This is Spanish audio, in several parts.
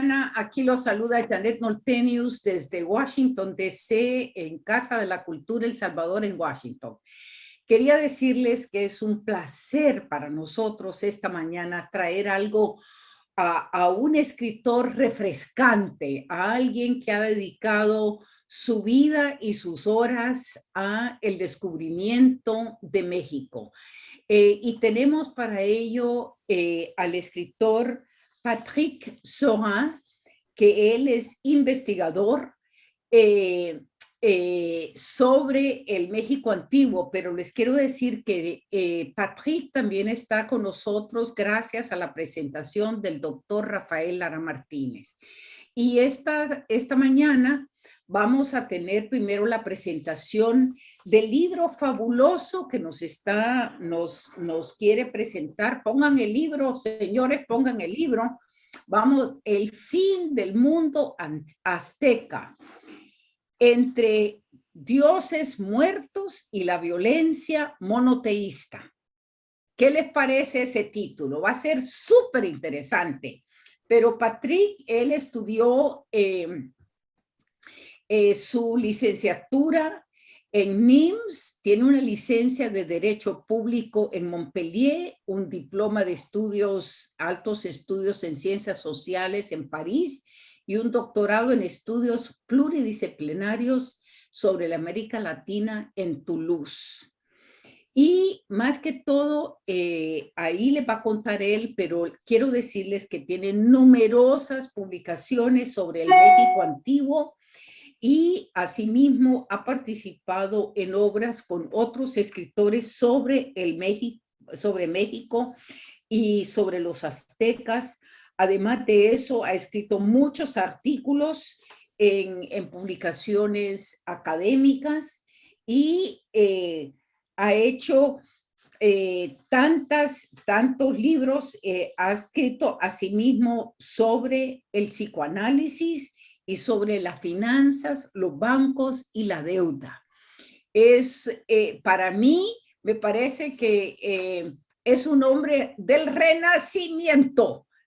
mañana. Aquí los saluda Janet Noltenius desde Washington, D.C., en Casa de la Cultura El Salvador en Washington. Quería decirles que es un placer para nosotros esta mañana traer algo a un escritor refrescante, a alguien que ha dedicado su vida y sus horas a el descubrimiento de México. Y tenemos para ello al escritor Patrick Sorin, que él es investigador sobre el México antiguo, pero les quiero decir que Patrick también está con nosotros gracias a la presentación del doctor Rafael Lara Martínez. Y esta mañana vamos a tener primero la presentación del libro fabuloso que nos quiere presentar. Pongan el libro, señores, pongan el libro. Vamos, El fin del mundo azteca, entre dioses muertos y la violencia monoteísta. ¿Qué les parece ese título? Va a ser súper interesante. Pero Patrick, él estudió su licenciatura en NIMS, tiene una licencia de Derecho Público en Montpellier, un diploma de altos estudios en Ciencias Sociales en París y un doctorado en estudios pluridisciplinarios sobre la América Latina en Toulouse. Y más que todo, ahí les va a contar él, pero quiero decirles que tiene numerosas publicaciones sobre el México antiguo y asimismo ha participado en obras con otros escritores sobre México y sobre los aztecas. Además de eso, ha escrito muchos artículos en publicaciones académicas y ha hecho tantos libros, ha escrito asimismo sobre el psicoanálisis y sobre las finanzas, los bancos y la deuda. Para mí, me parece que es un hombre del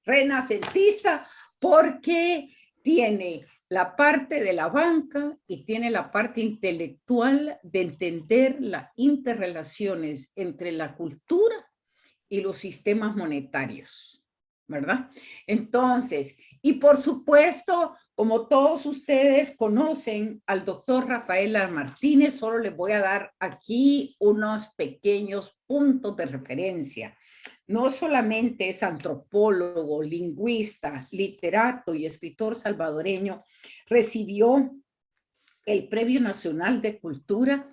renacentista, porque tiene la parte de la banca y tiene la parte intelectual de entender las interrelaciones entre la cultura y los sistemas monetarios, ¿verdad? Entonces, y por supuesto, como todos ustedes conocen al doctor Rafael Lara Martínez, solo les voy a dar aquí unos pequeños puntos de referencia. No solamente es antropólogo, lingüista, literato y escritor salvadoreño, recibió el Premio Nacional de Cultura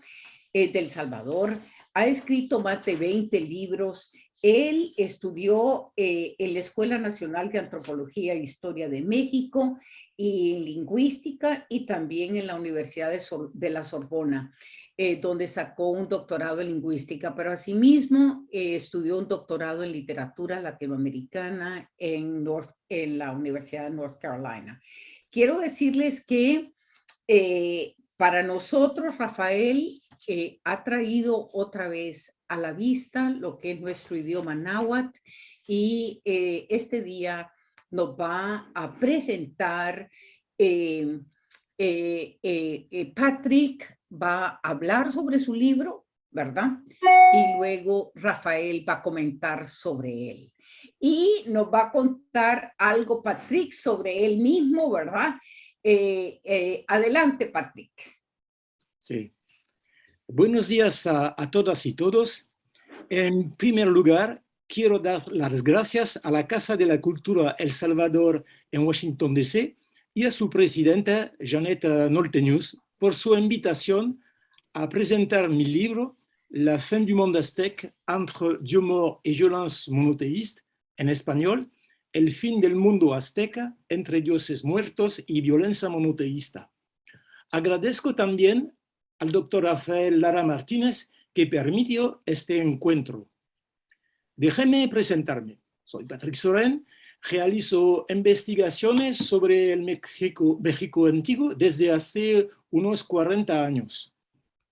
del Salvador, ha escrito más de 20 libros. Él estudió en la Escuela Nacional de Antropología e Historia de México y en Lingüística, y también en la Universidad de la Sorbona, donde sacó un doctorado en Lingüística, pero asimismo estudió un doctorado en Literatura Latinoamericana en la Universidad de North Carolina. Quiero decirles que para nosotros, Rafael ha traído otra vez a la vista lo que es nuestro idioma náhuatl, y este día nos va a presentar Patrick, va a hablar sobre su libro, ¿verdad? Y luego Rafael va a comentar sobre él. Y nos va a contar algo, Patrick, sobre él mismo, ¿verdad? Adelante, Patrick. Sí. Buenos días a todas y todos. En primer lugar, quiero dar las gracias a la Casa de la Cultura El Salvador en Washington, D.C. y a su presidenta, Janet Noltenius, por su invitación a presentar mi libro La fin du monde aztèque entre dieux morts et violence monothéiste, en español, El fin del mundo azteca entre dioses muertos y violencia monoteísta. Agradezco también al doctor Rafael Lara Martínez, que permitió este encuentro. Déjeme presentarme. Soy Patrick Sorin, realizo investigaciones sobre el México antiguo desde hace unos 40 años.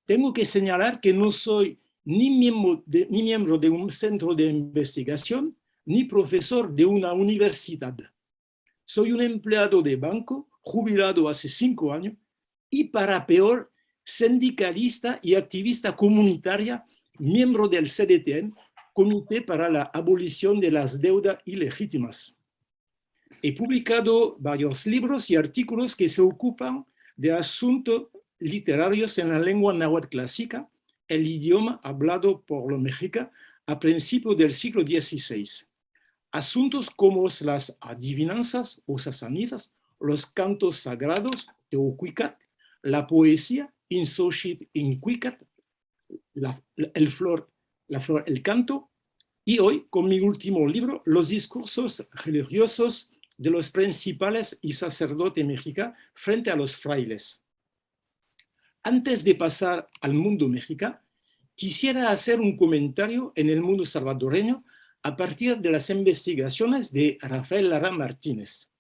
Tengo que señalar que no soy ni miembro de un centro de investigación, ni profesor de una universidad. Soy un empleado de banco, jubilado hace 5 años, y para peor, sindicalista y activista comunitaria, miembro del CDTN, Comité para la Abolición de las Deudas Ilegítimas. He publicado varios libros y artículos que se ocupan de asuntos literarios en la lengua náhuatl clásica, el idioma hablado por los mexicanos a principios del siglo XVI. Asuntos como las adivinanzas o sasanidas, los cantos sagrados de Ocuicat, la poesía, Insoshit Incuicat, la flor, el canto, y hoy con mi último libro, los discursos religiosos de los principales y sacerdotes mexicanos frente a los frailes. Antes de pasar al mundo mexicano, quisiera hacer un comentario en el mundo salvadoreño a partir de las investigaciones de Rafael Lara Martínez.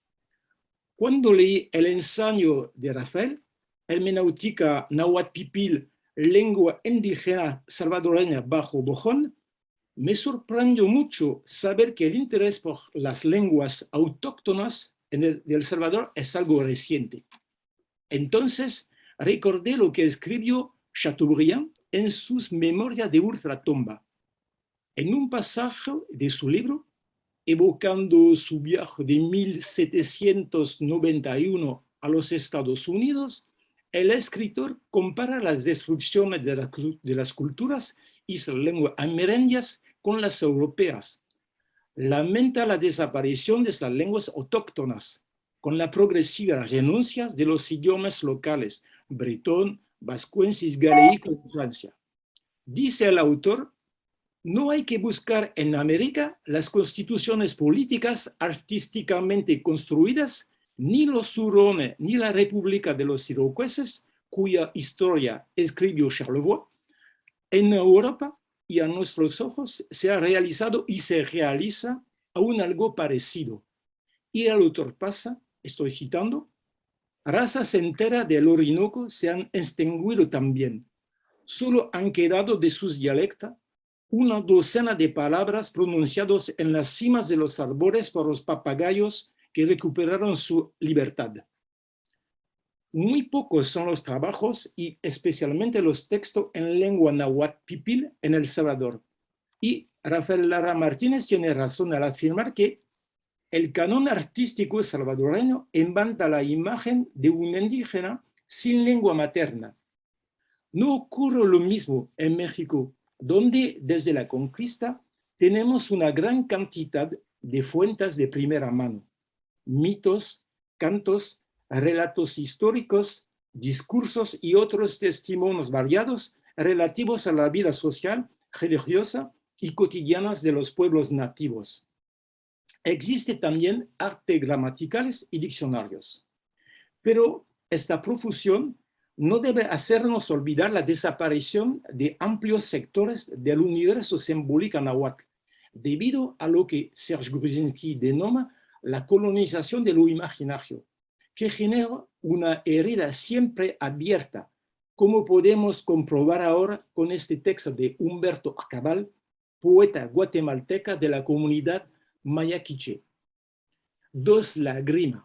Cuando leí el ensayo de Rafael, Hermenéutica náhuatl pipil, lengua indígena salvadoreña bajo Bojón, me sorprendió mucho saber que el interés por las lenguas autóctonas de El Salvador es algo reciente. Entonces, recordé lo que escribió Chateaubriand en sus Memorias de Ultratumba. En un pasaje de su libro, evocando su viaje de 1791 a los Estados Unidos, el escritor compara las destrucciones de las culturas y las lenguas amerindias con las europeas. Lamenta la desaparición de las lenguas autóctonas, con la progresiva renuncia de los idiomas locales, bretón, vascuensis, galéico en Francia. Dice el autor, no hay que buscar en América las constituciones políticas artísticamente construidas, ni los hurones, ni la República de los Iroqueses, cuya historia escribió Charlevoix. En Europa y a nuestros ojos se ha realizado y se realiza aún algo parecido. Y el autor pasa, estoy citando, razas enteras del Orinoco se han extinguido también. Solo han quedado de sus dialectos una docena de palabras pronunciadas en las cimas de los árboles por los papagayos que recuperaron su libertad. Muy pocos son los trabajos y especialmente los textos en lengua náhuatl pipil en El Salvador. Y Rafael Lara Martínez tiene razón al afirmar que el canon artístico salvadoreño inventa la imagen de un indígena sin lengua materna. No ocurre lo mismo en México, donde desde la conquista tenemos una gran cantidad de fuentes de primera mano, mitos, cantos, relatos históricos, discursos y otros testimonios variados relativos a la vida social, religiosa y cotidiana de los pueblos nativos. Existe también arte gramaticales y diccionarios. Pero esta profusión no debe hacernos olvidar la desaparición de amplios sectores del universo simbólico náhuatl, debido a lo que Serge Gruzinski denomina la colonización de lo imaginario, que genera una herida siempre abierta, como podemos comprobar ahora con este texto de Humberto Acabal, poeta guatemalteca de la comunidad maya quiché. Dos lágrimas.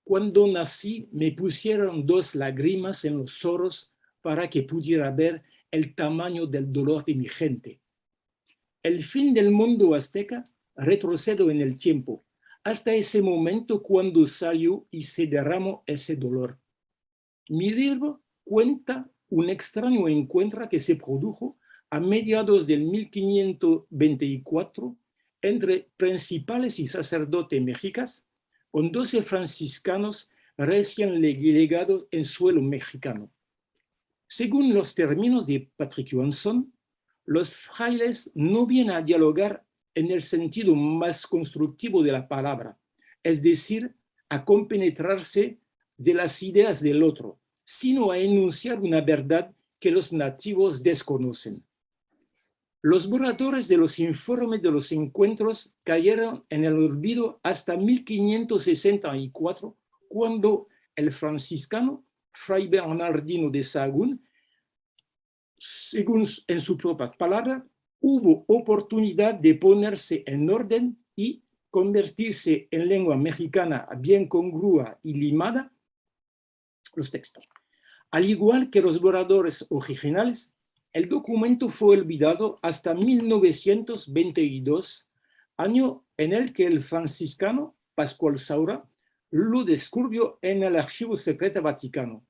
Cuando nací, me pusieron 2 lágrimas en los ojos para que pudiera ver el tamaño del dolor de mi gente. El fin del mundo azteca retrocedo en el tiempo, hasta ese momento cuando salió y se derramó ese dolor. Mi libro cuenta un extraño encuentro que se produjo a mediados del 1524 entre principales y sacerdotes mexicanos, con 12 franciscanos recién legados en suelo mexicano. Según los términos de Patrick Johansson, los frailes no vienen a dialogar en el sentido más constructivo de la palabra, es decir, a compenetrarse de las ideas del otro, sino a enunciar una verdad que los nativos desconocen. Los borradores de los informes de los encuentros cayeron en el olvido hasta 1564, cuando el franciscano Fray Bernardino de Sahagún, según en su propia palabra, hubo oportunidad de ponerse en orden y convertirse en lengua mexicana bien congrua y limada, los textos. Al igual que los borradores originales, el documento fue olvidado hasta 1922, año en el que el franciscano Pascual Saura lo descubrió en el Archivo Secreto Vaticano.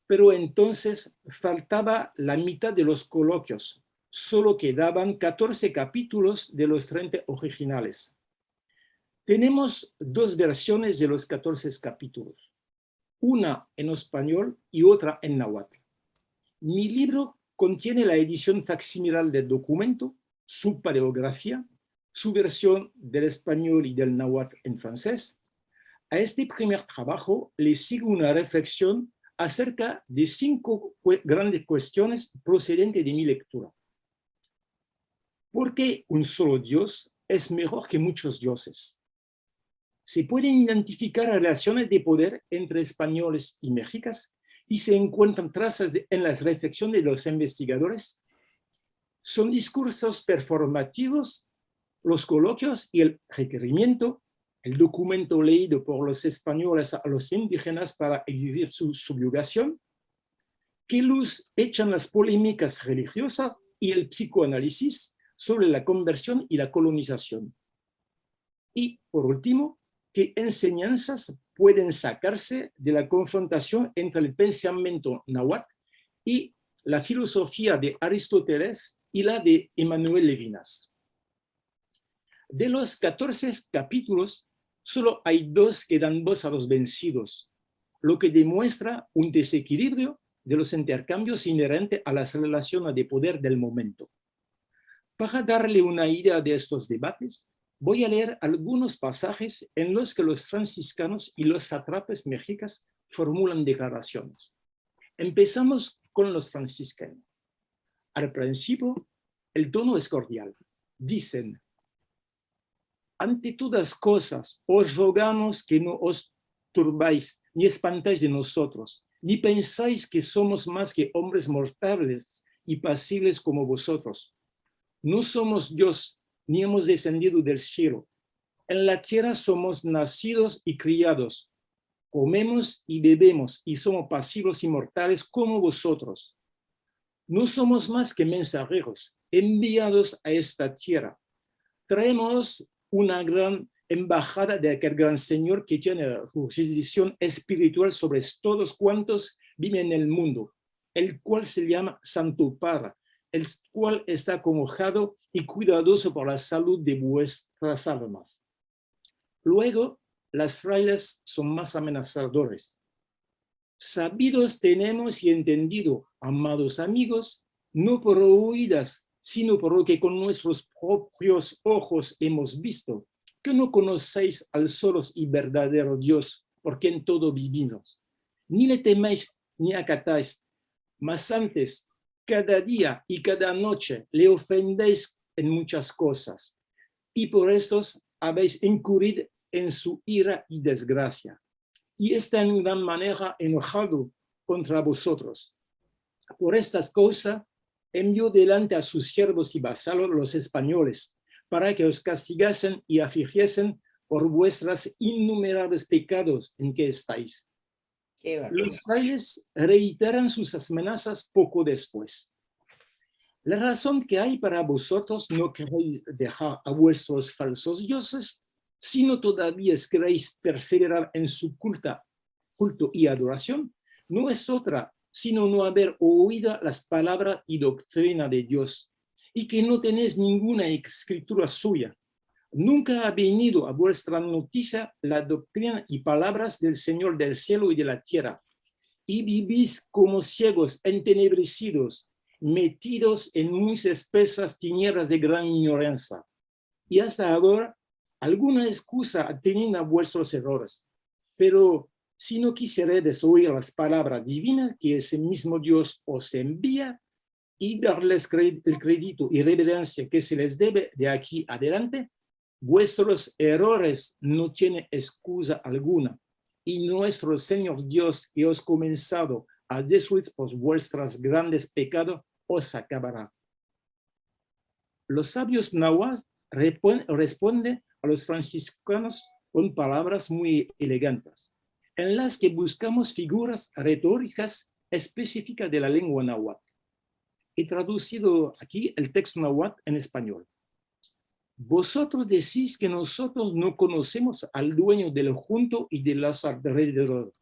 Pero entonces faltaba la mitad de los coloquios, solo quedaban 14 capítulos de los 30 originales. Tenemos dos versiones de los 14 capítulos, una en español y otra en náhuatl. Mi libro contiene la edición facsimilar del documento, su paleografía, su versión del español y del náhuatl en francés. A este primer trabajo le sigue una reflexión acerca de 5 grandes cuestiones procedentes de mi lectura. ¿Por qué un solo Dios es mejor que muchos dioses? Se pueden identificar relaciones de poder entre españoles y mexicas y se encuentran trazas en las reflexiones de los investigadores. Son discursos performativos, los coloquios y el requerimiento, el documento leído por los españoles a los indígenas para exhibir su subyugación. ¿Qué luz echan las polémicas religiosas y el psicoanálisis sobre la conversión y la colonización? Y, por último, ¿qué enseñanzas pueden sacarse de la confrontación entre el pensamiento náhuatl y la filosofía de Aristóteles y la de Emmanuel Levinas? De los 14 capítulos, solo hay 2 que dan voz a los vencidos, lo que demuestra un desequilibrio de los intercambios inherentes a las relaciones de poder del momento. Para darle una idea de estos debates, voy a leer algunos pasajes en los que los franciscanos y los sátrapes mexicas formulan declaraciones. Empezamos con los franciscanos. Al principio, el tono es cordial. Dicen: ante todas cosas, os rogamos que no os turbáis ni espantáis de nosotros, ni pensáis que somos más que hombres mortales y pasibles como vosotros. No somos Dios, ni hemos descendido del cielo. En la tierra somos nacidos y criados. Comemos y bebemos y somos pasivos y mortales como vosotros. No somos más que mensajeros enviados a esta tierra. Traemos una gran embajada de aquel gran Señor que tiene jurisdicción espiritual sobre todos cuantos viven en el mundo, el cual se llama Santo Padre, el cual está acongojado y cuidadoso por la salud de vuestras almas. Luego, las frailes son más amenazadores. Sabidos tenemos y entendido, amados amigos, no por oídas, sino por lo que con nuestros propios ojos hemos visto, que no conocéis al solo y verdadero Dios, por quien todo vivimos. Ni le teméis ni acatáis, mas antes, cada día y cada noche le ofendéis en muchas cosas, y por estos habéis incurrido en su ira y desgracia, y está en gran manera enojado contra vosotros. Por estas cosas envió delante a sus siervos y vasalos los españoles, para que os castigasen y afligiesen por vuestros innumerables pecados en que estáis. Los frailes reiteran sus amenazas poco después. La razón que hay para vosotros no queréis dejar a vuestros falsos dioses, sino todavía queréis perseverar en su culto y adoración, no es otra sino no haber oído las palabras y doctrina de Dios, y que no tenéis ninguna escritura suya. Nunca ha venido a vuestra noticia la doctrina y palabras del Señor del cielo y de la tierra, y vivís como ciegos, entenebrecidos, metidos en muy espesas tinieblas de gran ignorancia. Y hasta ahora, alguna excusa tienen a vuestros errores, pero si no quisierais oír las palabras divinas que ese mismo Dios os envía y darles el crédito y reverencia que se les debe de aquí adelante, vuestros errores no tienen excusa alguna, y nuestro Señor Dios que os ha comenzado a destruir por vuestros grandes pecados os acabará. Los sabios nahuas responden a los franciscanos con palabras muy elegantes, en las que buscamos figuras retóricas específicas de la lengua náhuatl. He traducido aquí el texto náhuatl en español. Vosotros decís que nosotros no conocemos al dueño del junto y de los alrededores,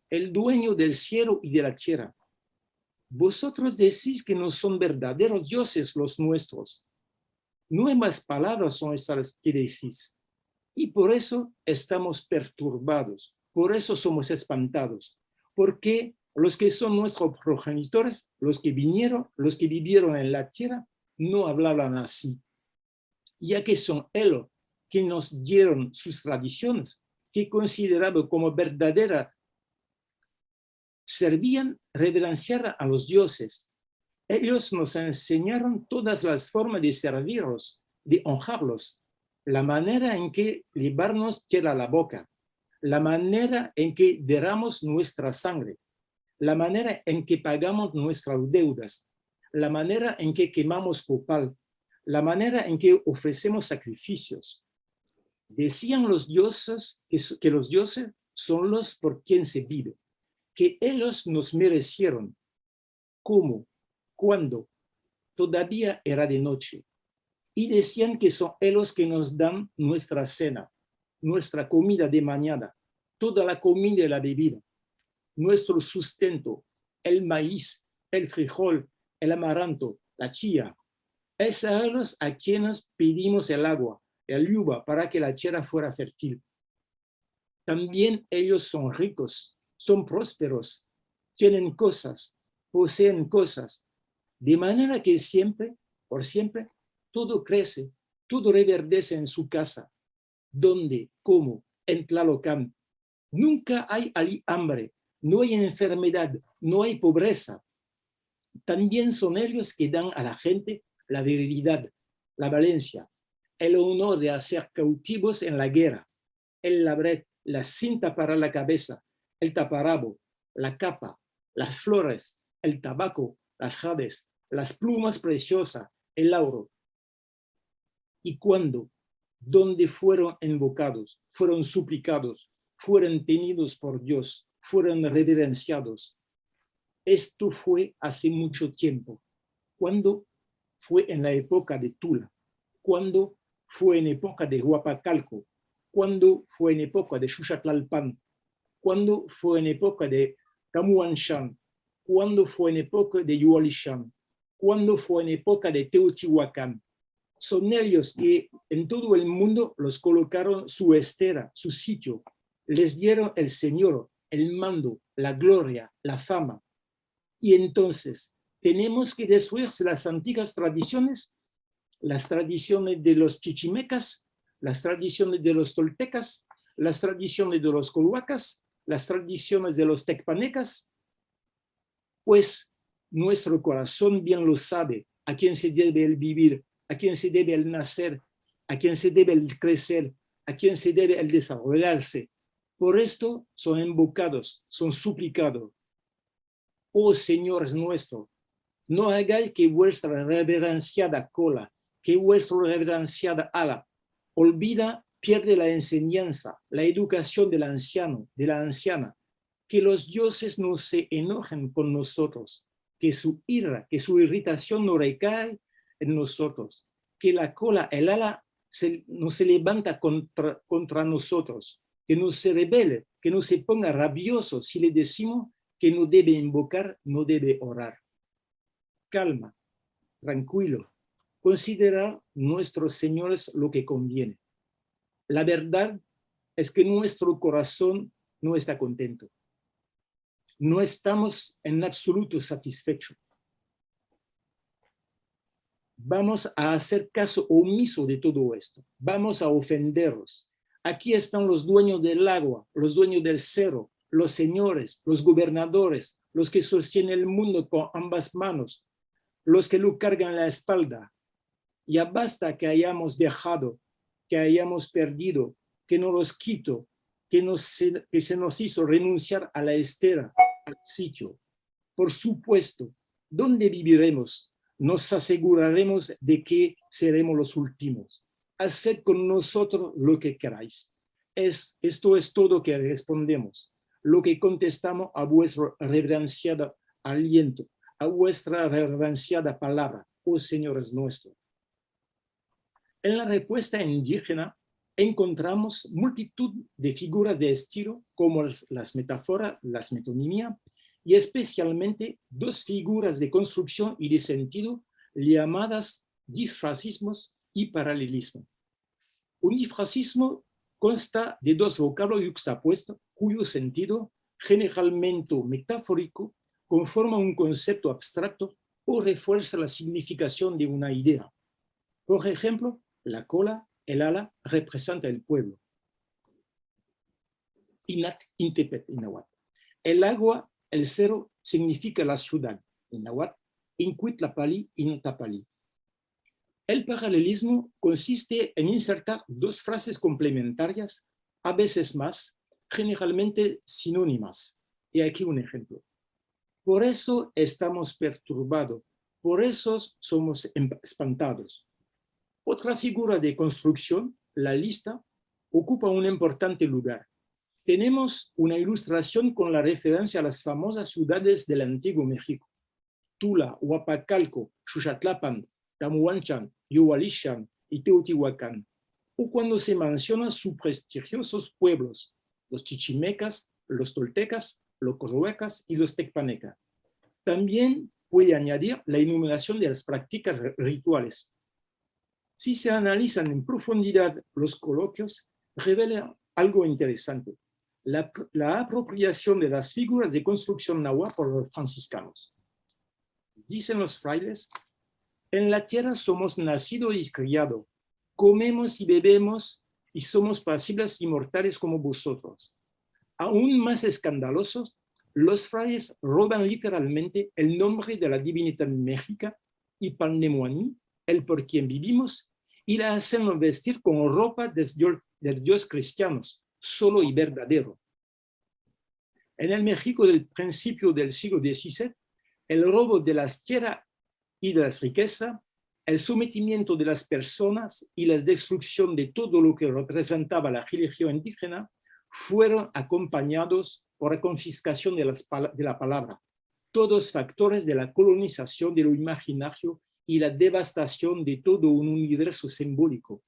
el dueño del cielo y de la tierra. Vosotros decís que no son verdaderos dioses los nuestros. Nuevas palabras son estas que decís. Y por eso estamos perturbados, por eso somos espantados, porque los que son nuestros progenitores, los que vinieron, los que vivieron en la tierra, no hablaban así, ya que son ellos que nos dieron sus tradiciones, que consideraban como verdadera, servían reverenciar a los dioses. Ellos nos enseñaron todas las formas de servirlos, de honrarlos, la manera en que librarnos tierra a la boca, la manera en que derramos nuestra sangre, la manera en que pagamos nuestras deudas, la manera en que quemamos copal, la manera en que ofrecemos sacrificios. Decían los dioses que los dioses son los por quien se vive, que ellos nos merecieron. ¿Cómo? Cuando todavía era de noche. Y decían que son ellos que nos dan nuestra cena, nuestra comida de mañana, toda la comida y la bebida, nuestro sustento, el maíz, el frijol, el amaranto, la chía. Es a ellos a quienes pedimos el agua, el uva, para que la tierra fuera fértil. También ellos son ricos, son prósperos, tienen cosas, poseen cosas, de manera que siempre, por siempre, todo crece, todo reverdece en su casa. ¿Dónde? ¿Cómo? En Tlalocán. Nunca hay hambre, no hay enfermedad, no hay pobreza. También son ellos que dan a la gente la virilidad, la valencia, el honor de hacer cautivos en la guerra, el labret, la cinta para la cabeza, el taparabo, la capa, las flores, el tabaco, las jades, las plumas preciosas, el lauro. Y cuando, donde fueron invocados, fueron suplicados, fueron tenidos por Dios, fueron reverenciados. Esto fue hace mucho tiempo. Cuando fue en la época de Tula, cuando fue en época de Huapacalco, cuando fue en época de Xuxatlalpan, cuando fue en época de Camuanchan, cuando fue en época de Yualishan, cuando fue en época de Teotihuacán. Son ellos que en todo el mundo los colocaron su estera, su sitio, les dieron el Señor, el mando, la gloria, la fama. Y entonces tenemos que destruir las antiguas tradiciones, las tradiciones de los chichimecas, las tradiciones de los toltecas, las tradiciones de los colhuacas, las tradiciones de los tecpanecas, pues nuestro corazón bien lo sabe a quién se debe el vivir, a quién se debe el nacer, a quién se debe el crecer, a quién se debe el desarrollarse. Por esto son invocados, son suplicados. Oh Señor nuestro, no hagáis que vuestra reverenciada cola, que vuestra reverenciada ala, olvida, pierde la enseñanza, la educación del anciano, de la anciana, que los dioses no se enojen con nosotros, que su ira, que su irritación no recae en nosotros, que la cola, el ala, no se levanta contra nosotros, que no se rebele, que no se ponga rabioso si le decimos que no debe invocar, no debe orar. Calma, tranquilo, considerar nuestros señores lo que conviene. La verdad es que nuestro corazón no está contento. No estamos en absoluto satisfechos. Vamos a hacer caso omiso de todo esto. Vamos a ofenderlos. Aquí están los dueños del agua, los dueños del cerro, los señores, los gobernadores, los que sostienen el mundo con ambas manos, los que lo cargan la espalda. Ya basta que hayamos dejado, que hayamos perdido, que no los quito, que se nos hizo renunciar a la estera, al sitio. Por supuesto, ¿dónde viviremos? Nos aseguraremos de que seremos los últimos. haced con nosotros lo que queráis. Esto es todo que respondemos, lo que contestamos a vuestro reverenciado aliento, a vuestra reverenciada palabra, oh señores nuestros. En la respuesta indígena encontramos multitud de figuras de estilo como las metáforas, las metonimia, y especialmente dos figuras de construcción y de sentido llamadas disfrazismos y paralelismo. Un disfrazismo consta de dos vocablos yuxtapuestos cuyo sentido, generalmente metafórico, conforma un concepto abstracto o refuerza la significación de una idea. Por ejemplo, la cola, el ala, representa el pueblo. Inac, Intepet, en náhuatl. El agua, el cero, significa la ciudad, en náhuatl. Incuitlapalli, Intapalli. El paralelismo consiste en insertar dos frases complementarias, a veces más, generalmente sinónimas. Y aquí un ejemplo. Por eso estamos perturbados, por eso somos espantados. Otra figura de construcción, la lista, ocupa un importante lugar. Tenemos una ilustración con la referencia a las famosas ciudades del Antiguo México: Tula, Huapacalco, Xuxatlapan, Tamuanchan, Yohualishan y Teotihuacán, o cuando se mencionan sus prestigiosos pueblos, los chichimecas, los toltecas, los corhuecas y los tecpanecas. También puede añadir la enumeración de las prácticas rituales. Si se analizan en profundidad los coloquios, revela algo interesante: la apropiación de las figuras de construcción náhuatl por los franciscanos. Dicen los frailes: en la tierra somos nacidos y criados, comemos y bebemos y somos pasibles y mortales como vosotros. Aún más escandalosos, los frailes roban literalmente el nombre de la divinidad méxica y Pannemuani, el por quien vivimos, y la hacen vestir con ropa del Dios cristiano, solo y verdadero. En el México del principio del siglo XVII, el robo de las tierras y de las riquezas, el sometimiento de las personas y la destrucción de todo lo que representaba la religión indígena fueron acompañados por la confiscación de la palabra, todos factores de la colonización de lo imaginario y la devastación de todo un universo simbólico.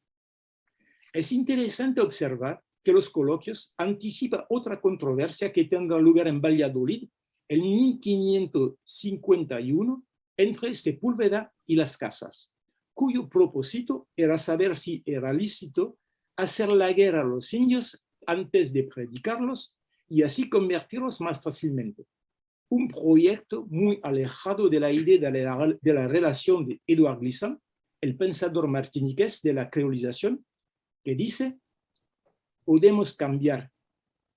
Es interesante observar que los coloquios anticipan otra controversia que tendrá lugar en Valladolid en 1551 entre Sepúlveda y las Casas, cuyo propósito era saber si era lícito hacer la guerra a los indios antes de predicarlos y así convertirlos más fácilmente. Un proyecto muy alejado de la idea de la relación de Édouard Glissant, el pensador martiniqués de la creolización, que dice: podemos cambiar,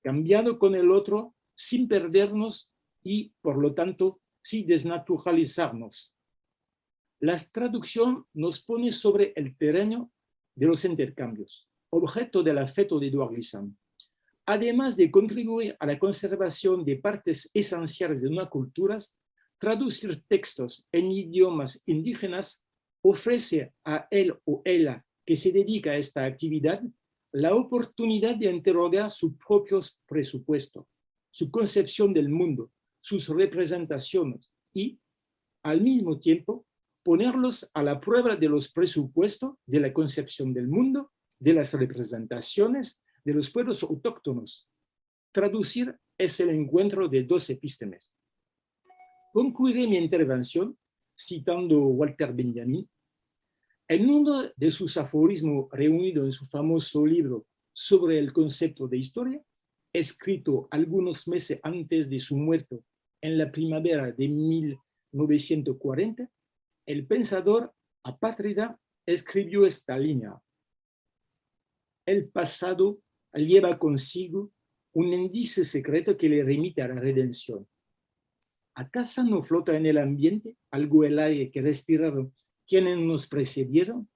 cambiando con el otro sin perdernos y, por lo tanto, sin desnaturalizarnos. La traducción nos pone sobre el terreno de los intercambios, objeto del afecto de Édouard Glissant. Además de contribuir a la conservación de partes esenciales de una cultura, traducir textos en idiomas indígenas ofrece a él o ella que se dedica a esta actividad la oportunidad de interrogar su propio presupuesto, su concepción del mundo, sus representaciones y, al mismo tiempo, ponerlos a la prueba de los presupuestos, de la concepción del mundo, de las representaciones de los pueblos autóctonos. Traducir es el encuentro de dos epístemes. Concluiré mi intervención citando Walter Benjamin. En uno de sus aforismos reunidos en su famoso libro sobre el concepto de historia, escrito algunos meses antes de su muerte en la primavera de 1940, el pensador apátrida escribió esta línea: el pasado lleva consigo un índice secreto que le remite a la redención. ¿Acaso no flota en el ambiente algo el aire que respiraron quienes nos precedieron?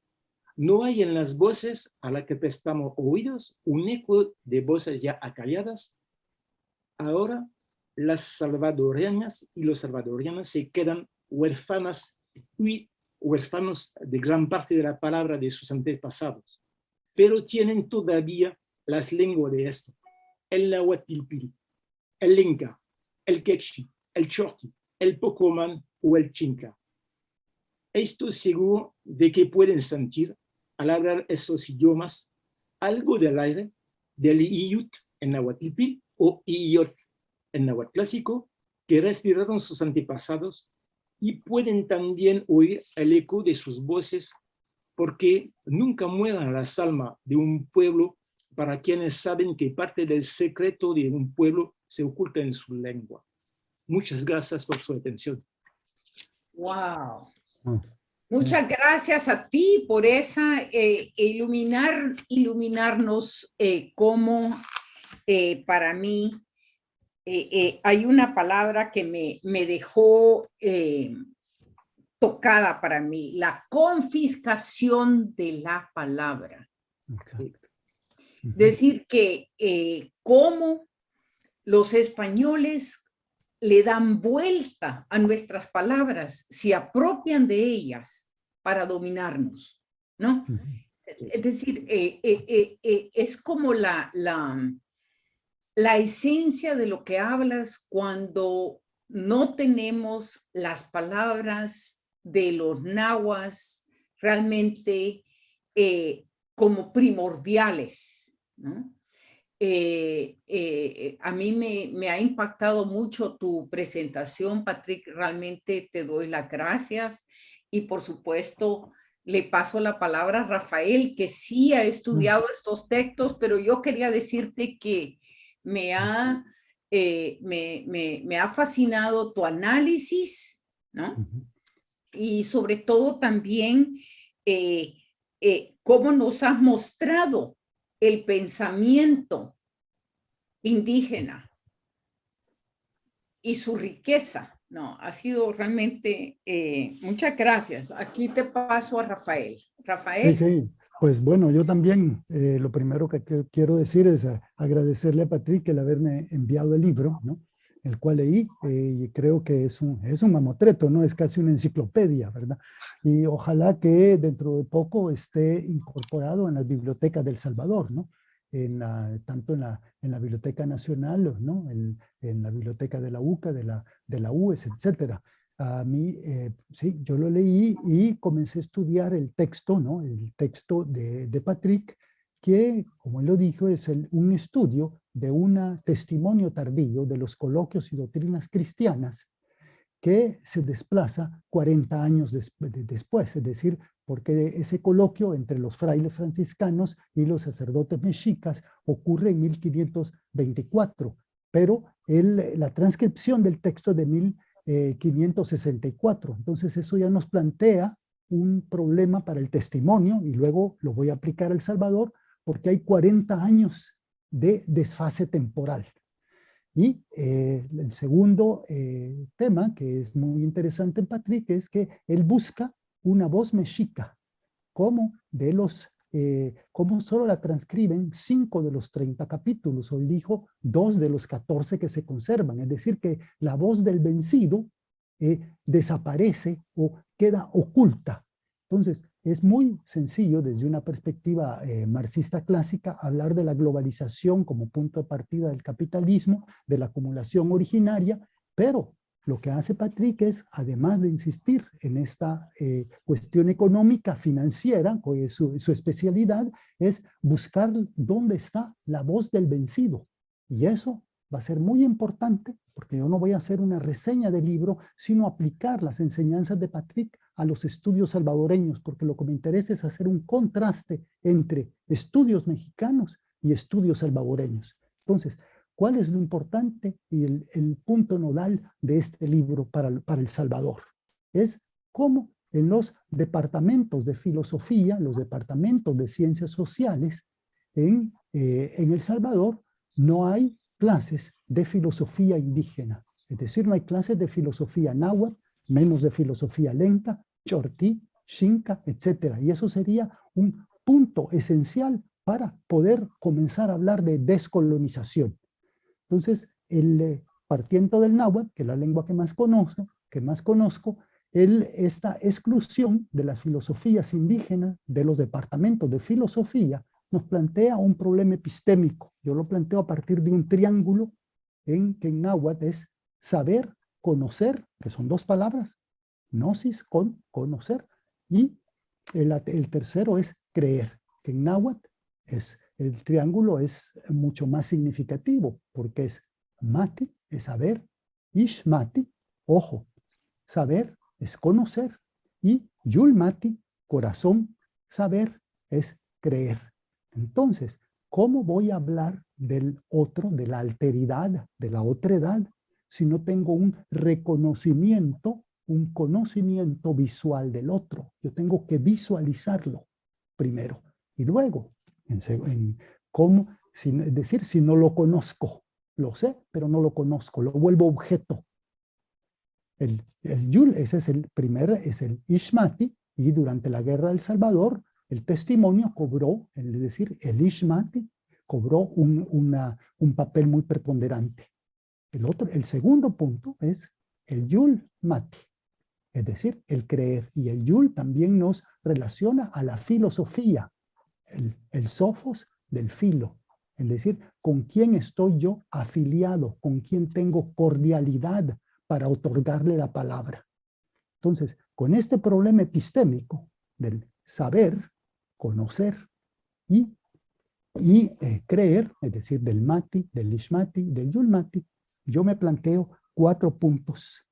¿No hay en las voces a las que prestamos oídos un eco de voces ya acalladas? Ahora las salvadoreñas y los salvadoreños se quedan huérfanos de gran parte de la palabra de sus antepasados. pero tienen todavía las lenguas de esto, el nahuatilpil, el lenca, el quechua, el chorqui, el pocomán o el chinca. Estoy seguro de que pueden sentir, al hablar esos idiomas, algo del aire del iyut en nahuatilpil o iyot en náhuatl clásico que respiraron sus antepasados, y pueden también oír el eco de sus voces, porque nunca mueran las almas de un pueblo para quienes saben que parte del secreto de un pueblo se oculta en su lengua. Muchas gracias por su atención. Wow. Ah, Muchas gracias a ti por esa iluminarnos cómo para mí hay una palabra que me dejó tocada para mí, la confiscación de la palabra. exacto. Decir que cómo los españoles le dan vuelta a nuestras palabras, se apropian de ellas para dominarnos, ¿no? Es decir, es como la esencia de lo que hablas cuando no tenemos las palabras de los nahuas realmente como primordiales, ¿no? A mí me ha impactado mucho tu presentación, Patrick. Realmente te doy las gracias y por supuesto le paso la palabra a Rafael, que sí ha estudiado estos textos, pero yo quería decirte que me ha fascinado tu análisis, ¿no? Y sobre todo también cómo nos has mostrado el pensamiento indígena y su riqueza. No, ha sido realmente, muchas gracias. Aquí te paso a Rafael. Rafael. Sí, pues bueno, yo también lo primero que quiero decir es agradecerle a Patrick el haberme enviado el libro, ¿no? El cual leí y creo que es un mamotreto, ¿no? Es casi una enciclopedia, ¿verdad? Y ojalá que dentro de poco esté incorporado en las bibliotecas del Salvador, ¿no? Tanto en la Biblioteca Nacional, ¿no? En la Biblioteca de la UCA, de la UES, etcétera. A mí, sí, yo lo leí y comencé a estudiar el texto, ¿no? El texto de Patrick, que, como él lo dijo, es un estudio de un testimonio tardío de los coloquios y doctrinas cristianas que se desplaza 40 años después, es decir, porque ese coloquio entre los frailes franciscanos y los sacerdotes mexicas ocurre en 1524, pero la transcripción del texto de 1564. Entonces eso ya nos plantea un problema para el testimonio, y luego lo voy a aplicar a El Salvador, porque hay 40 años de desfase temporal. Y el segundo tema, que es muy interesante en Patrick, es que él busca una voz mexica, como solo la transcriben 5 de los 30 capítulos, o él dijo 2 de los 14 que se conservan, es decir, que la voz del vencido desaparece o queda oculta. Entonces, es muy sencillo desde una perspectiva marxista clásica hablar de la globalización como punto de partida del capitalismo, de la acumulación originaria, pero lo que hace Patrick es, además de insistir en esta cuestión económica, financiera, su especialidad es buscar dónde está la voz del vencido. Y eso va a ser muy importante, porque yo no voy a hacer una reseña del libro, sino aplicar las enseñanzas de Patrick a los estudios salvadoreños, porque lo que me interesa es hacer un contraste entre estudios mexicanos y estudios salvadoreños. Entonces, ¿cuál es lo importante y el punto nodal de este libro para El Salvador? Es cómo en los departamentos de filosofía, los departamentos de ciencias sociales, en El Salvador no hay clases de filosofía indígena. Es decir, no hay clases de filosofía náhuatl, menos de filosofía lenca, chortí, xinca, etc. Y eso sería un punto esencial para poder comenzar a hablar de descolonización. Entonces, partiendo del náhuatl, que es la lengua que más conozco, esta exclusión de las filosofías indígenas, de los departamentos de filosofía, nos plantea un problema epistémico. Yo lo planteo a partir de un triángulo que en náhuatl es saber, conocer, que son dos palabras, gnosis con conocer, y el tercero es creer, que en náhuatl el triángulo es mucho más significativo, porque es mati, es saber, ishmati, ojo, saber es conocer, y yulmati, corazón, saber es creer. Entonces, ¿cómo voy a hablar del otro, de la alteridad, de la otredad, si no tengo un reconocimiento, un conocimiento visual del otro? Yo tengo que visualizarlo primero. Y luego, cómo, es decir, si no lo conozco, lo sé, pero no lo conozco, lo vuelvo objeto. El Yul, ese es el primer, es el Ishmati, y durante la guerra del Salvador, el testimonio cobró, es decir, el Ishmati cobró un papel muy preponderante. El segundo punto es el Yul Mati, es decir, el creer. Y el Yul también nos relaciona a la filosofía, el sofos del filo, es decir, con quién estoy yo afiliado, con quién tengo cordialidad para otorgarle la palabra. Entonces, con este problema epistémico del saber, conocer y creer, es decir, del mati, del ishmati, del yulmati, yo me planteo 4 puntos,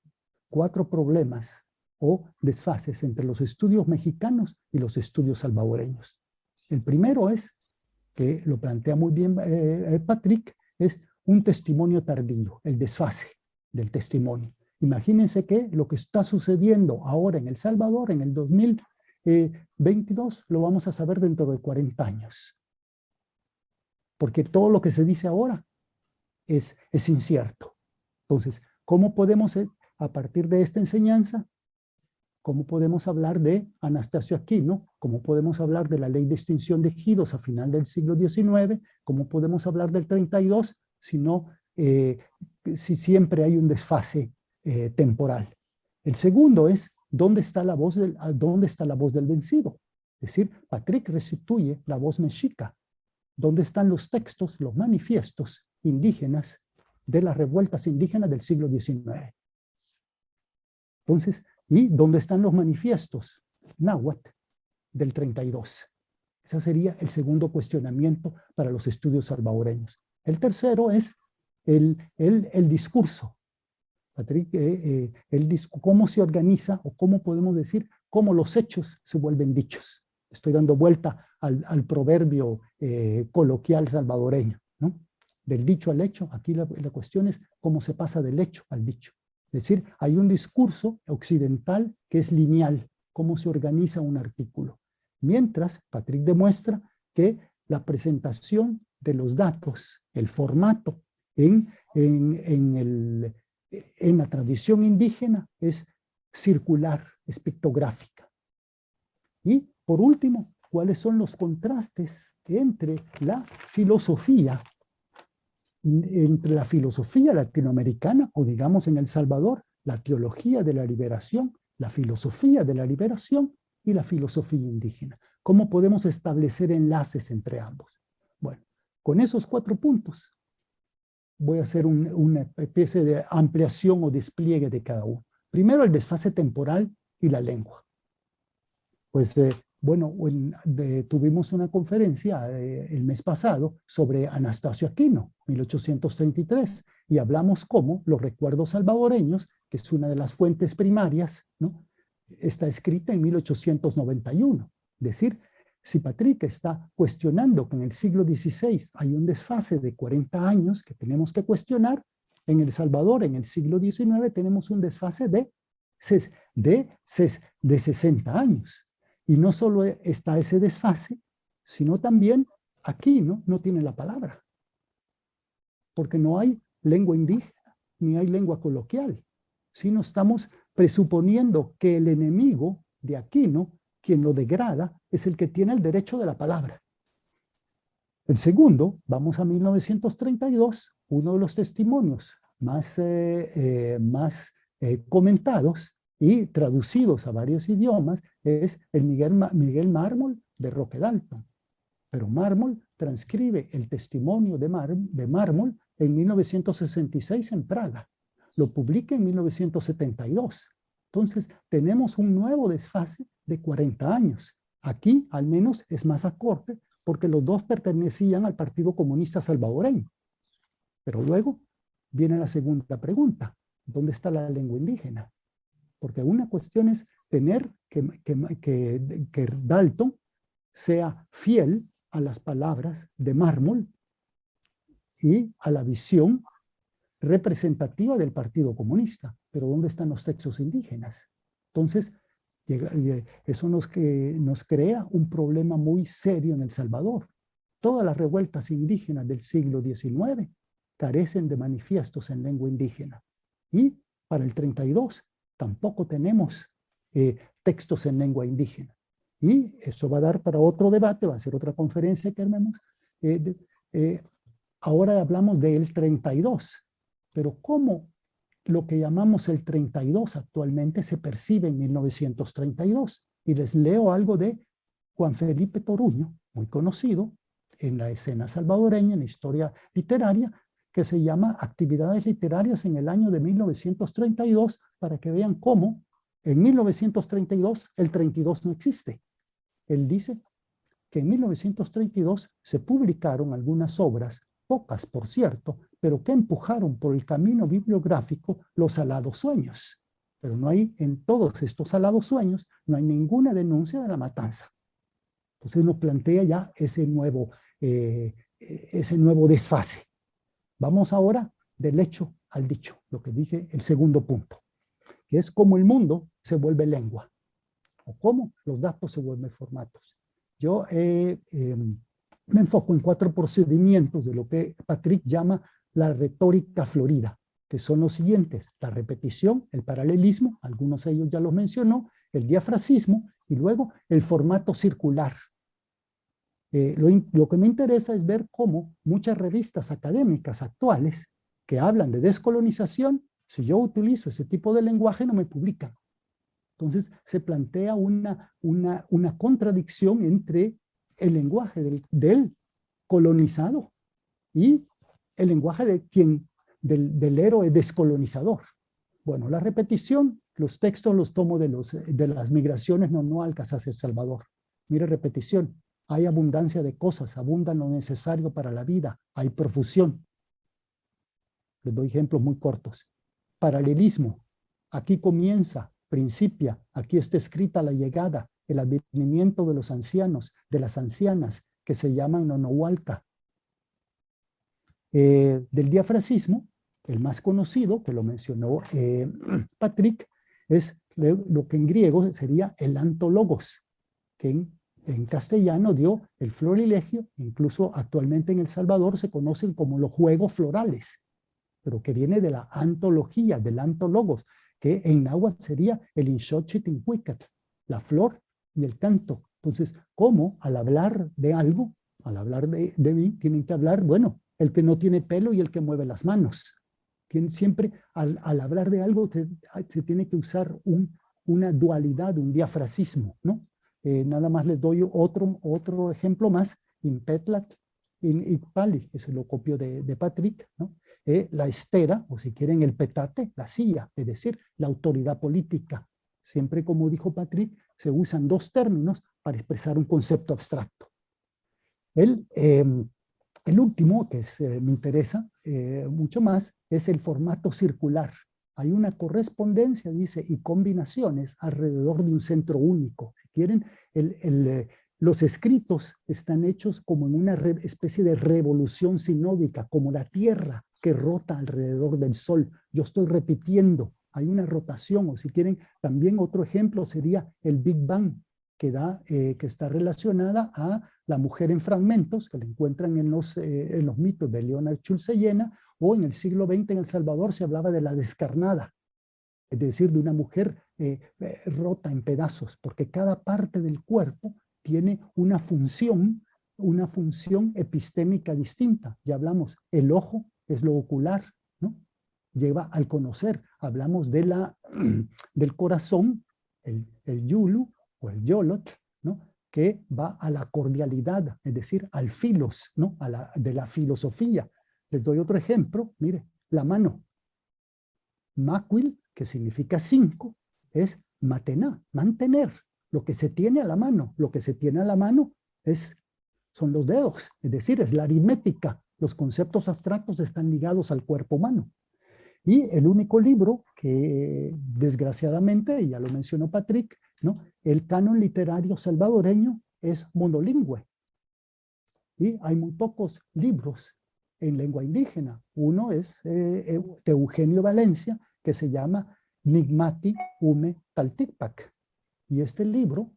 4 problemas o desfases entre los estudios mexicanos y los estudios salvadoreños. El primero es, que lo plantea muy bien Patrick, es un testimonio tardío, el desfase del testimonio. Imagínense que lo que está sucediendo ahora en El Salvador, en el 2022, lo vamos a saber dentro de 40 años. Porque todo lo que se dice ahora es incierto. Entonces, ¿cómo podemos, a partir de esta enseñanza, cómo podemos hablar de Anastasio Aquino? ¿Cómo podemos hablar de la ley de extinción de ejidos a final del siglo XIX? ¿Cómo podemos hablar del 32 si siempre hay un desfase temporal? El segundo es, ¿dónde está la voz del vencido? Es decir, Patrick restituye la voz mexica. ¿Dónde están los textos, los manifiestos indígenas de las revueltas indígenas del siglo XIX? Entonces, ¿y dónde están los manifiestos náhuatl del 32? Ese sería el segundo cuestionamiento para los estudios salvadoreños. El tercero es el discurso. Patrick, cómo se organiza, o cómo podemos decir, cómo los hechos se vuelven dichos. Estoy dando vuelta al proverbio coloquial salvadoreño, ¿no? Del dicho al hecho. Aquí la cuestión es cómo se pasa del hecho al dicho. Es decir, hay un discurso occidental que es lineal, cómo se organiza un artículo. Mientras, Patrick demuestra que la presentación de los datos, el formato en la tradición indígena es circular, es pictográfica. Y, por último, ¿cuáles son los contrastes entre la filosofía latinoamericana, o digamos en El Salvador, la teología de la liberación, la filosofía de la liberación y la filosofía indígena? ¿Cómo podemos establecer enlaces entre ambos? Bueno, con esos 4 puntos voy a hacer una especie de ampliación o despliegue de cada uno. Primero, el desfase temporal y la lengua. Pues bueno, tuvimos una conferencia el mes pasado sobre Anastasio Aquino, 1833, y hablamos cómo los recuerdos salvadoreños, que es una de las fuentes primarias, ¿no?, está escrita en 1891. Es decir, si Patrick está cuestionando que en el siglo XVI hay un desfase de 40 años que tenemos que cuestionar, en El Salvador, en el siglo XIX, tenemos un desfase de 60 años. Y no solo está ese desfase, sino también aquí no tiene la palabra. Porque no hay lengua indígena, ni hay lengua coloquial. Sino estamos presuponiendo que el enemigo de Aquino, quien lo degrada, es el que tiene el derecho de la palabra. El segundo, vamos a 1932, uno de los testimonios más comentados y traducidos a varios idiomas es el Miguel Mármol de Roque Dalton. Pero Mármol transcribe el testimonio de Mármol en 1966 en Praga. Lo publica en 1972. Entonces, tenemos un nuevo desfase de 40 años. Aquí, al menos, es más acorde porque los dos pertenecían al Partido Comunista Salvadoreño. Pero luego viene la segunda pregunta. ¿Dónde está la lengua indígena? Porque una cuestión es tener que Dalton sea fiel a las palabras de Mármol y a la visión representativa del Partido Comunista. Pero ¿dónde están los textos indígenas? Entonces, eso nos crea un problema muy serio en El Salvador. Todas las revueltas indígenas del siglo XIX carecen de manifiestos en lengua indígena. Y para el 32 tampoco tenemos textos en lengua indígena. Y eso va a dar para otro debate, va a ser otra conferencia que armemos. Ahora hablamos del 32, pero ¿cómo lo que llamamos el 32 actualmente se percibe en 1932? Y les leo algo de Juan Felipe Toruño, muy conocido en la escena salvadoreña, en la historia literaria, que se llama Actividades literarias en el año de 1932, para que vean cómo en 1932 el 32 no existe. Él dice que en 1932 se publicaron algunas obras, pocas por cierto, pero que empujaron por el camino bibliográfico los alados sueños. Pero no hay, en todos estos alados sueños, no hay ninguna denuncia de la matanza. Entonces nos plantea ya ese nuevo desfase. Vamos ahora del hecho al dicho, lo que dije, el segundo punto, que es cómo el mundo se vuelve lengua, o cómo los datos se vuelven formatos. Yo me enfoco en 4 procedimientos de lo que Patrick llama la retórica florida, que son los siguientes: la repetición, el paralelismo, algunos de ellos ya los mencionó, el diafrasismo y luego el formato circular. Lo que me interesa es ver cómo muchas revistas académicas actuales que hablan de descolonización, si yo utilizo ese tipo de lenguaje no me publican. Entonces se plantea una contradicción entre el lenguaje del colonizado y el lenguaje del héroe descolonizador. Bueno, la repetición, los textos los tomo de las migraciones nonoalcas hacia El Salvador. Mire, repetición. Hay abundancia de cosas, abunda lo necesario para la vida, hay profusión. Les doy ejemplos muy cortos. Paralelismo. Aquí comienza, principia, aquí está escrita la llegada, el advenimiento de los ancianos, de las ancianas, que se llaman nonohualca. Del diafrasismo, el más conocido, que lo mencionó Patrick, es lo que en griego sería el antologos, que en castellano dio el florilegio, incluso actualmente en El Salvador se conocen como los juegos florales, pero que viene de la antología, del antologos, que en náhuatl sería el inxochitincuicatl, la flor y el canto. Entonces, ¿cómo al hablar de algo, al hablar de mí, tienen que hablar, bueno, el que no tiene pelo y el que mueve las manos? Siempre al hablar de algo se tiene que usar una dualidad, un diafrasismo, ¿no? Nada más les doy otro ejemplo más, Impetlat, Ikpali, eso lo copio de Patrick, ¿no? La estera, o si quieren el petate, la silla, es decir, la autoridad política. Siempre, como dijo Patrick, se usan 2 términos para expresar un concepto abstracto. El último, que me interesa mucho más, es el formato circular. Hay una correspondencia, dice, y combinaciones alrededor de un centro único. Si quieren, los escritos están hechos como en una especie de revolución sinódica, como la Tierra que rota alrededor del Sol. Yo estoy repitiendo, hay una rotación, o si quieren, también otro ejemplo sería el Big Bang, que está relacionada a la mujer en fragmentos, que la encuentran en los mitos de Leonard Chulseyena, o en el siglo XX en El Salvador se hablaba de la descarnada, es decir, de una mujer rota en pedazos, porque cada parte del cuerpo tiene una función epistémica distinta. Ya hablamos, el ojo es lo ocular, ¿no? Lleva al conocer. Hablamos del corazón, el yulu o el yolot, ¿no? que va a la cordialidad, es decir, al filos, ¿no? De la filosofía. Les doy otro ejemplo, mire, la mano. Maquil, que significa 5, es matená, mantener, lo que se tiene a la mano. Lo que se tiene a la mano son los dedos, es decir, es la aritmética. Los conceptos abstractos están ligados al cuerpo humano. Y el único libro que, desgraciadamente, ya lo mencionó Patrick, ¿no? El canon literario salvadoreño es monolingüe. Y hay muy pocos libros en lengua indígena. Uno es de Eugenio Valencia, que se llama Nigmati Ume Talticpac. Y este libro,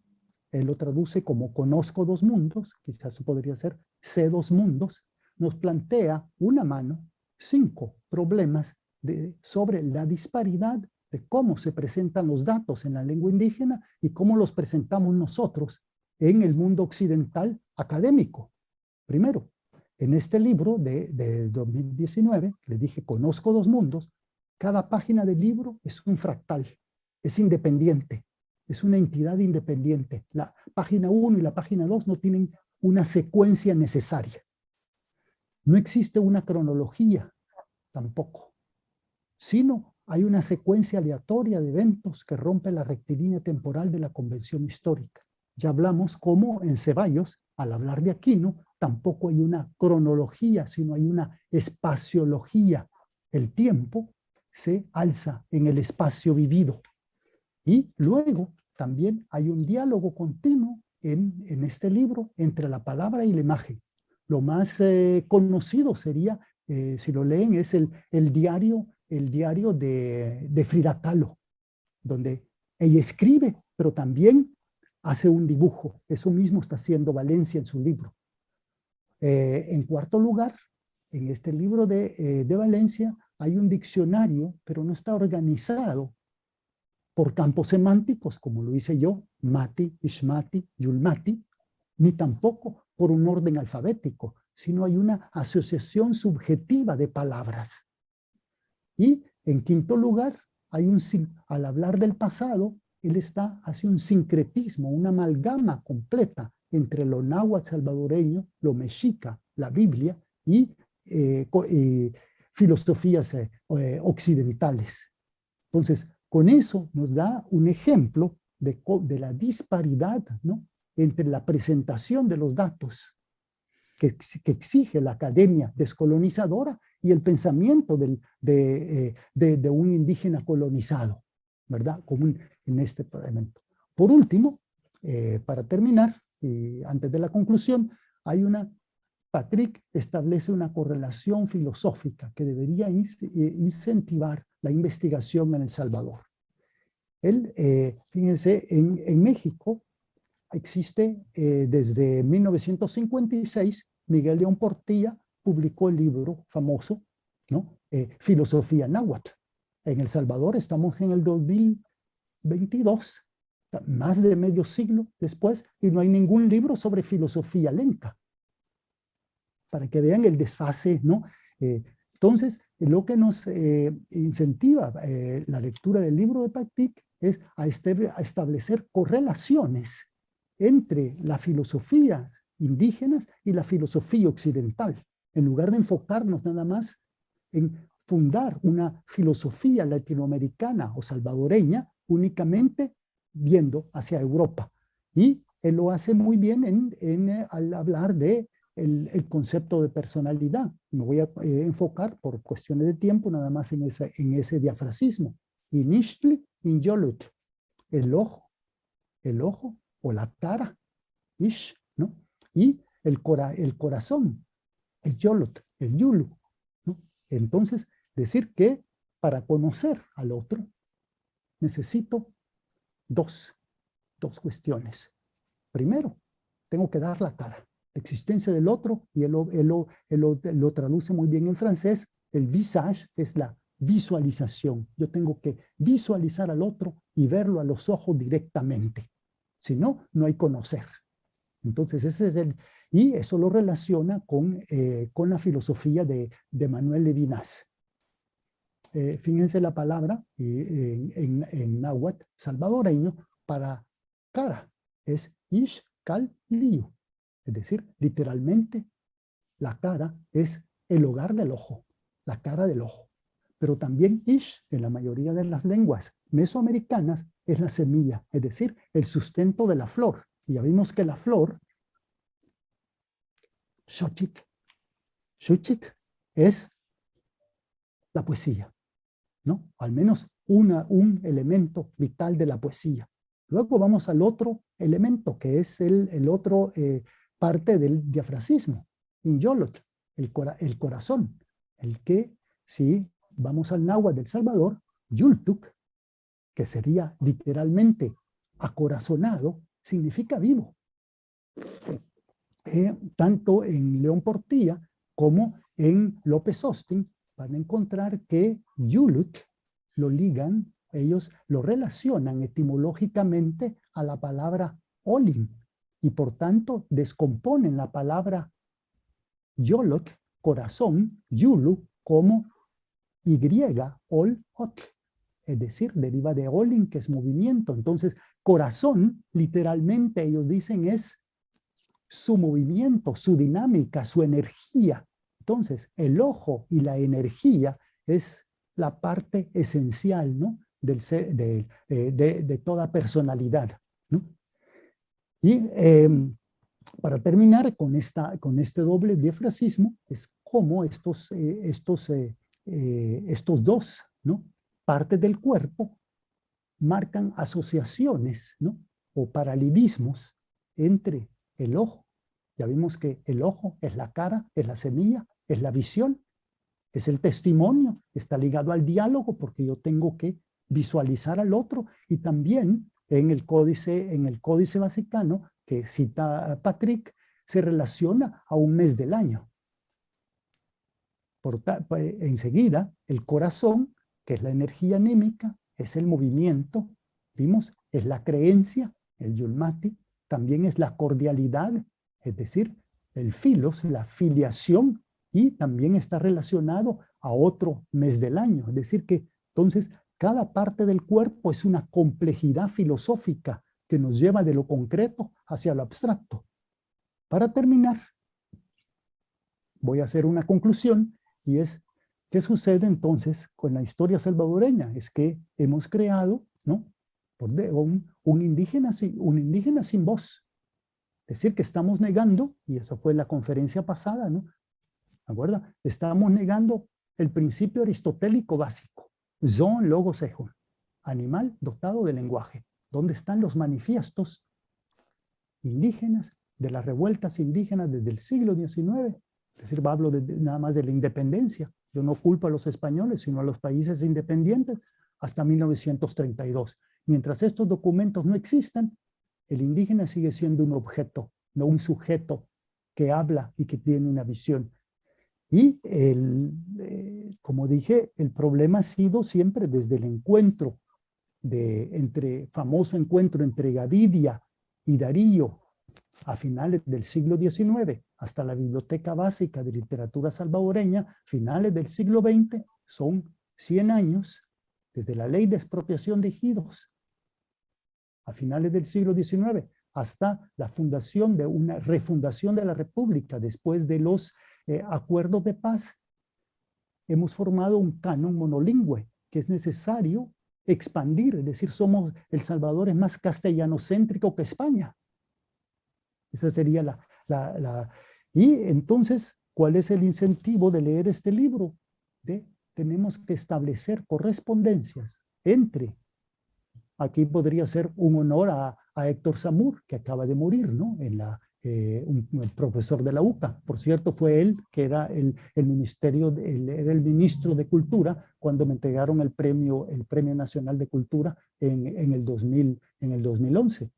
él lo traduce como Conozco dos mundos, quizás podría ser Sé dos mundos, nos plantea una mano 5 problemas sobre la disparidad de cómo se presentan los datos en la lengua indígena y cómo los presentamos nosotros en el mundo occidental académico. Primero, en este libro de 2019, le dije, Conozco dos mundos, cada página del libro es un fractal, es independiente, es una entidad independiente. La página 1 y la página 2 no tienen una secuencia necesaria. No existe una cronología tampoco, sino hay una secuencia aleatoria de eventos que rompe la rectilínea temporal de la convención histórica. Ya hablamos cómo en Ceballos, al hablar de Aquino, tampoco hay una cronología, sino hay una espaciología. El tiempo se alza en el espacio vivido. Y luego también hay un diálogo continuo en este libro entre la palabra y la imagen. Lo más conocido sería, si lo leen, es el diario de Frida Kahlo, donde ella escribe, pero también hace un dibujo. Eso mismo está haciendo Valencia en su libro. En cuarto lugar, en este libro de Valencia hay un diccionario, pero no está organizado por campos semánticos, como lo hice yo, Mati, Ishmati, Yulmati, ni tampoco por un orden alfabético, sino hay una asociación subjetiva de palabras. Y en quinto lugar, al hablar del pasado, él hace un sincretismo, una amalgama completa entre lo náhuatl salvadoreño, lo mexica, la Biblia y filosofías occidentales. Entonces, con eso nos da un ejemplo de la disparidad, ¿no?, entre la presentación de los datos que exige la academia descolonizadora y el pensamiento de un indígena colonizado, ¿verdad?, común en este momento. Por último, para terminar, antes de la conclusión, Patrick establece una correlación filosófica que debería incentivar la investigación en El Salvador. Él, fíjense, en México existe desde 1956, Miguel León Portilla publicó el libro famoso, ¿no?, Filosofía Náhuatl. En El Salvador estamos en el 2022, más de medio siglo después, y no hay ningún libro sobre filosofía lenca, para que vean el desfase, ¿no? Entonces, lo que nos incentiva la lectura del libro de Patrick es a establecer correlaciones entre las filosofías indígenas y la filosofía occidental, en lugar de enfocarnos nada más en fundar una filosofía latinoamericana o salvadoreña únicamente viendo hacia Europa. Y él lo hace muy bien al hablar de el concepto de personalidad. Me voy a enfocar por cuestiones de tiempo nada más en ese diafrasismo. Inixtli, inyolut, el ojo o la cara, ish, ¿no? Y el corazón, el yolot, el yulu, ¿no? Entonces, decir que para conocer al otro necesito dos cuestiones. Primero, tengo que dar la cara, la existencia del otro, y él lo traduce muy bien en francés. El visage es la visualización. Yo tengo que visualizar al otro y verlo a los ojos directamente. Si no, no hay conocer. Entonces, y eso lo relaciona con la filosofía de Manuel Levinas. Fíjense la palabra en náhuatl salvadoreño para cara, es ish Cal Liu. Es decir, literalmente, la cara es el hogar del ojo, la cara del ojo. Pero también Ish, en la mayoría de las lenguas mesoamericanas, es la semilla, es decir, el sustento de la flor. Y ya vimos que la flor, Xochitl, es la poesía, ¿no? Al menos un elemento vital de la poesía. Luego vamos al otro elemento, que es el otro parte del diafrasismo, Inyolotl, el corazón, el que, si vamos al náhuatl del Salvador, Yultuk, que sería literalmente acorazonado, significa vivo. Tanto en León Portilla como en López Austin van a encontrar que Yulut lo ligan, ellos lo relacionan etimológicamente a la palabra Olin y por tanto descomponen la palabra Yolot, corazón, Yulu, como Y, Ol, Ot. Es decir, deriva de Olin, que es movimiento. Entonces, corazón, literalmente ellos dicen es su movimiento, su dinámica, su energía. Entonces, el ojo y la energía es la parte esencial, ¿no? de toda personalidad, ¿no? Y para terminar con este doble diafrasismo, es como estos dos, ¿no? Partes del cuerpo marcan asociaciones, ¿no? O paralelismos entre el ojo. Ya vimos que el ojo es la cara, es la semilla, es la visión, es el testimonio, está ligado al diálogo porque yo tengo que visualizar al otro, y también en el códice vaticano que cita Patrick, se relaciona a un mes del año. Enseguida, el corazón, que es la energía anímica, es el movimiento, vimos, es la creencia, el yulmati, también es la cordialidad, es decir, el filos, la filiación, y también está relacionado a otro mes del año. Es decir que, entonces, cada parte del cuerpo es una complejidad filosófica que nos lleva de lo concreto hacia lo abstracto. Para terminar, voy a hacer una conclusión, y es, ¿qué sucede entonces con la historia salvadoreña? Es que hemos creado, ¿no? un indígena sin voz. Es decir, que estamos negando, y eso fue la conferencia pasada, ¿no? ¿De acuerdo? Estamos negando el principio aristotélico básico. Zoon logos echon, animal dotado de lenguaje. ¿Dónde están los manifiestos indígenas de las revueltas indígenas desde el siglo XIX? Es decir, hablo nada más de la independencia. Yo no culpo a los españoles, sino a los países independientes hasta 1932. Mientras estos documentos no existan, el indígena sigue siendo un objeto, no un sujeto que habla y que tiene una visión. Y, como dije, el problema ha sido siempre desde el encuentro, famoso encuentro entre Gavidia y Darío a finales del siglo XIX, hasta la Biblioteca Básica de Literatura Salvadoreña, finales del siglo XX, son 100 años, desde la Ley de Expropiación de Ejidos, a finales del siglo XIX, hasta la fundación de una refundación de la República, después de los acuerdos de paz. Hemos formado un canon monolingüe que es necesario expandir, es decir, El Salvador es más castellanocéntrico que España. Esa sería Y entonces, ¿cuál es el incentivo de leer este libro? Tenemos que establecer correspondencias entre, aquí podría ser un honor a Héctor Zamur, que acaba de morir, ¿no? Un profesor de la UCA. Por cierto, fue él que era el ministro de Cultura cuando me entregaron el Premio Nacional de Cultura en el 2011.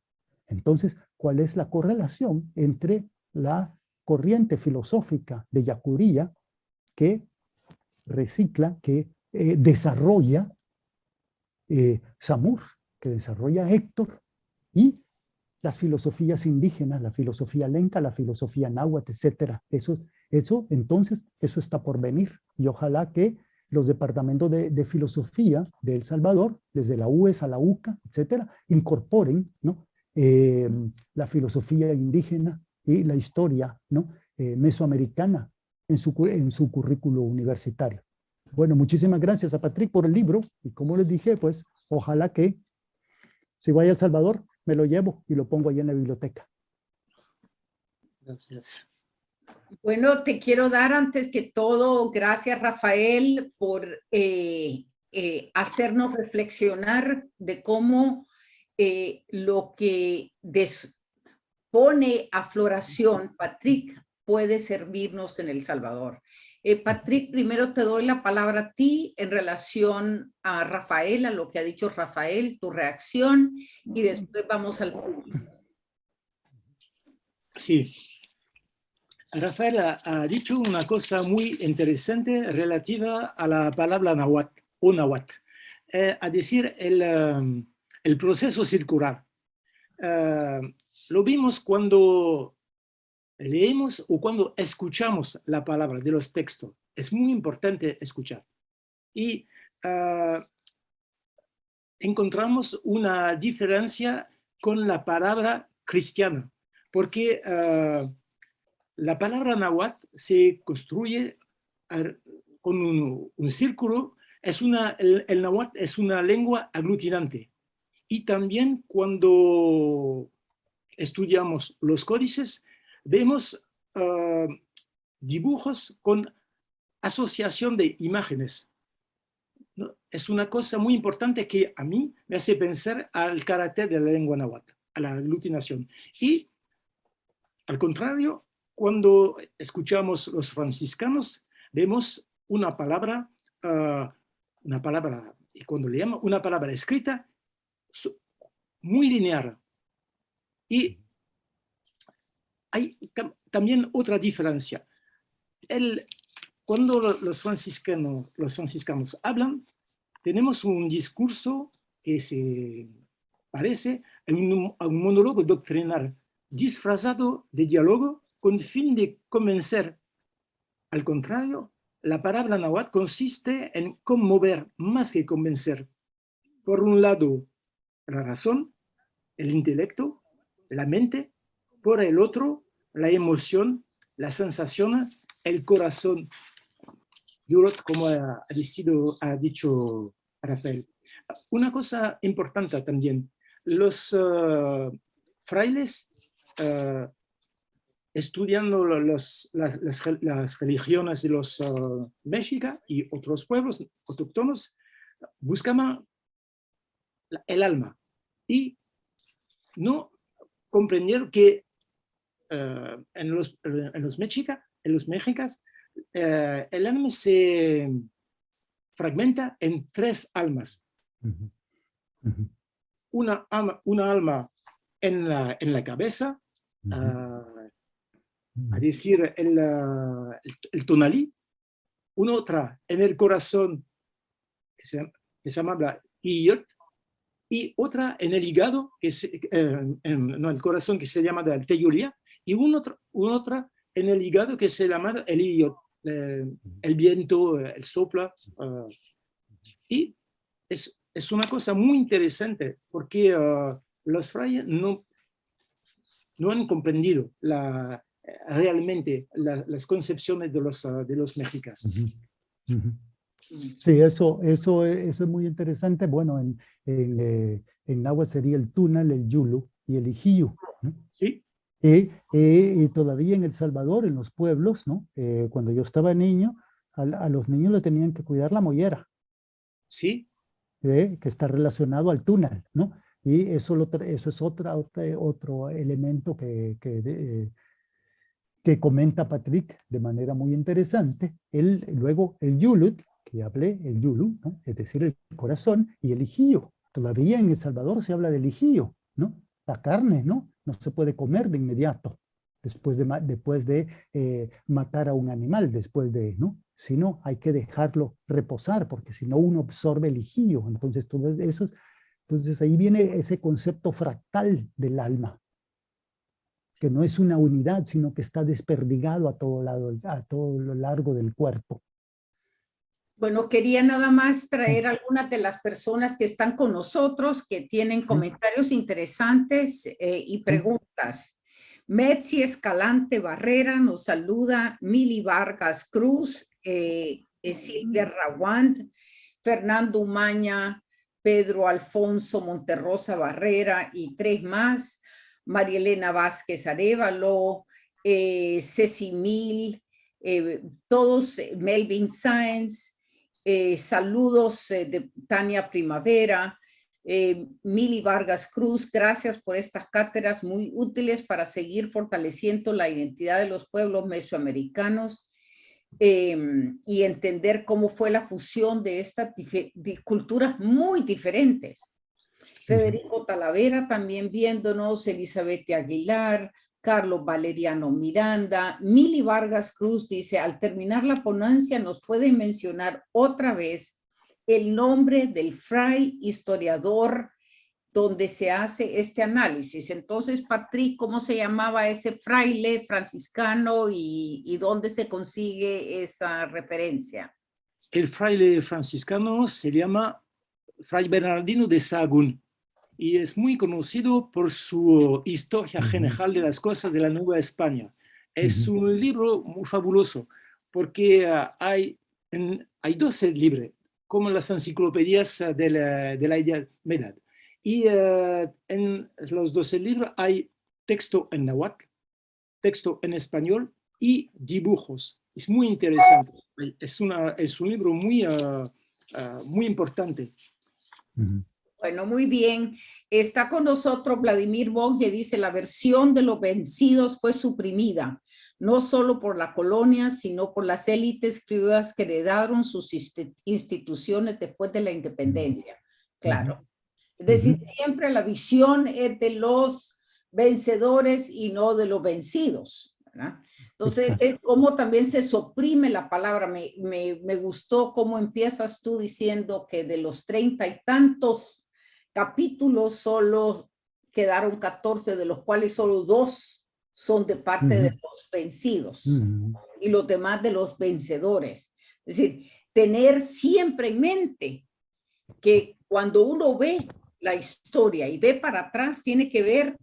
Entonces, ¿cuál es la correlación entre la corriente filosófica de Yacuría que recicla, que desarrolla Zamur, que desarrolla Héctor, y las filosofías indígenas, la filosofía lenca, la filosofía náhuatl, etcétera? Eso está por venir, y ojalá que los departamentos de filosofía de El Salvador, desde la UES a la UCA, etcétera, incorporen, ¿no?, la filosofía indígena y la historia, ¿no? Mesoamericana en su currículo universitario. Bueno, muchísimas gracias a Patrick por el libro y como les dije, pues ojalá que si voy a El Salvador me lo llevo y lo pongo ahí en la biblioteca. Gracias. Bueno, te quiero dar antes que todo, gracias Rafael por hacernos reflexionar de cómo lo que pone a floración Patrick puede servirnos en El Salvador. Patrick, primero te doy la palabra a ti en relación a Rafael, a lo que ha dicho Rafael, tu reacción, y después vamos al público. Sí. Rafael ha dicho una cosa muy interesante relativa a la palabra náhuatl, o náhuatl, a decir el proceso circular. Lo vimos cuando leemos o cuando escuchamos la palabra de los textos. Es muy importante escuchar. Y encontramos una diferencia con la palabra cristiana, porque la palabra náhuatl se construye con un círculo. El náhuatl es una lengua aglutinante. Y también cuando estudiamos los códices, vemos dibujos con asociación de imágenes. ¿No? Es una cosa muy importante que a mí me hace pensar al carácter de la lengua náhuatl, a la aglutinación. Y al contrario, cuando escuchamos los franciscanos, vemos una palabra, y cuando leemos una palabra escrita, muy lineal. Y hay también otra diferencia. Cuando los franciscanos hablan, tenemos un discurso que se parece a un monólogo doctrinal disfrazado de diálogo con fin de convencer. Al contrario, la palabra náhuatl consiste en conmover más que convencer. Por un lado, la razón, el intelecto, la mente; por el otro, la emoción, la sensación, el corazón. Como ha dicho Rafael. Una cosa importante también, los frailes estudiando las religiones de los mexicas y otros pueblos autóctonos, buscaban el alma y no comprendieron que en los mexicas el alma se fragmenta en tres almas. Una alma en la cabeza, a decir el tonalí; una otra en el corazón, que se llama iyot; y otra en el hígado, el corazón, que se llama el teyulia; y una otra en el hígado, que se llama el iyot, el viento, el sopla. Y es una cosa muy interesante, porque los frailes no han comprendido realmente las concepciones de los mexicas. Sí, eso es muy interesante. Bueno, en náhuatl sería el tunal, el yulu y el ijiyu, ¿no? Sí. Y todavía en El Salvador, en los pueblos, ¿no? Cuando yo estaba niño, a los niños le tenían que cuidar la mollera. Sí. Que está relacionado al túnel, ¿no? Y eso es otro elemento que comenta Patrick de manera muy interesante. Luego el yulut, que hablé, el yulu, ¿no? Es decir, el corazón, y el ijío. Todavía en El Salvador se habla del ijío, ¿no? La carne, ¿no? No se puede comer de inmediato, después de matar a un animal, ¿no? Si no, hay que dejarlo reposar, porque si no uno absorbe el ijío. Entonces, entonces ahí viene ese concepto fractal del alma, que no es una unidad, sino que está desperdigado a todo lo largo del cuerpo. Bueno, quería nada más traer algunas de las personas que están con nosotros, que tienen comentarios interesantes y preguntas. Metzi Escalante Barrera nos saluda, Mili Vargas Cruz, Silvia Rawand, Fernando Umaña, Pedro Alfonso Monterrosa Barrera y tres más, María Elena Vázquez Arévalo, Ceci Mil, todos, Melvin Sáenz, saludos de Tania Primavera, Mili Vargas Cruz, gracias por estas cátedras muy útiles para seguir fortaleciendo la identidad de los pueblos mesoamericanos y entender cómo fue la fusión de estas culturas muy diferentes. Federico Talavera también viéndonos, Elizabeth Aguilar, Carlos Valeriano Miranda, Mili Vargas Cruz dice, al terminar la ponencia nos pueden mencionar otra vez el nombre del fray historiador donde se hace este análisis. Entonces, Patrick, ¿cómo se llamaba ese fraile franciscano y dónde se consigue esa referencia? El fraile franciscano se llama Fray Bernardino de Sahagún y es muy conocido por su historia general de las cosas de la Nueva España. Es un libro muy fabuloso porque hay 12 libros, como las enciclopedias de la Edad Media. Y en los 12 libros hay texto en náhuatl, texto en español y dibujos. Es muy interesante. Es un libro muy, muy importante. Bueno, muy bien. Está con nosotros Vladimir Bonge, dice, la versión de los vencidos fue suprimida, no solo por la colonia, sino por las élites criollas que heredaron sus instituciones después de la independencia. Claro. Es decir, siempre la visión es de los vencedores y no de los vencidos, ¿verdad? Entonces, es como también se suprime la palabra. Me gustó cómo empiezas tú diciendo que de los 30 y tantos capítulos solo quedaron 14, de los cuales solo 2 son de parte de los vencidos y los demás de los vencedores. Es decir, tener siempre en mente que cuando uno ve la historia y ve para atrás, tiene que ver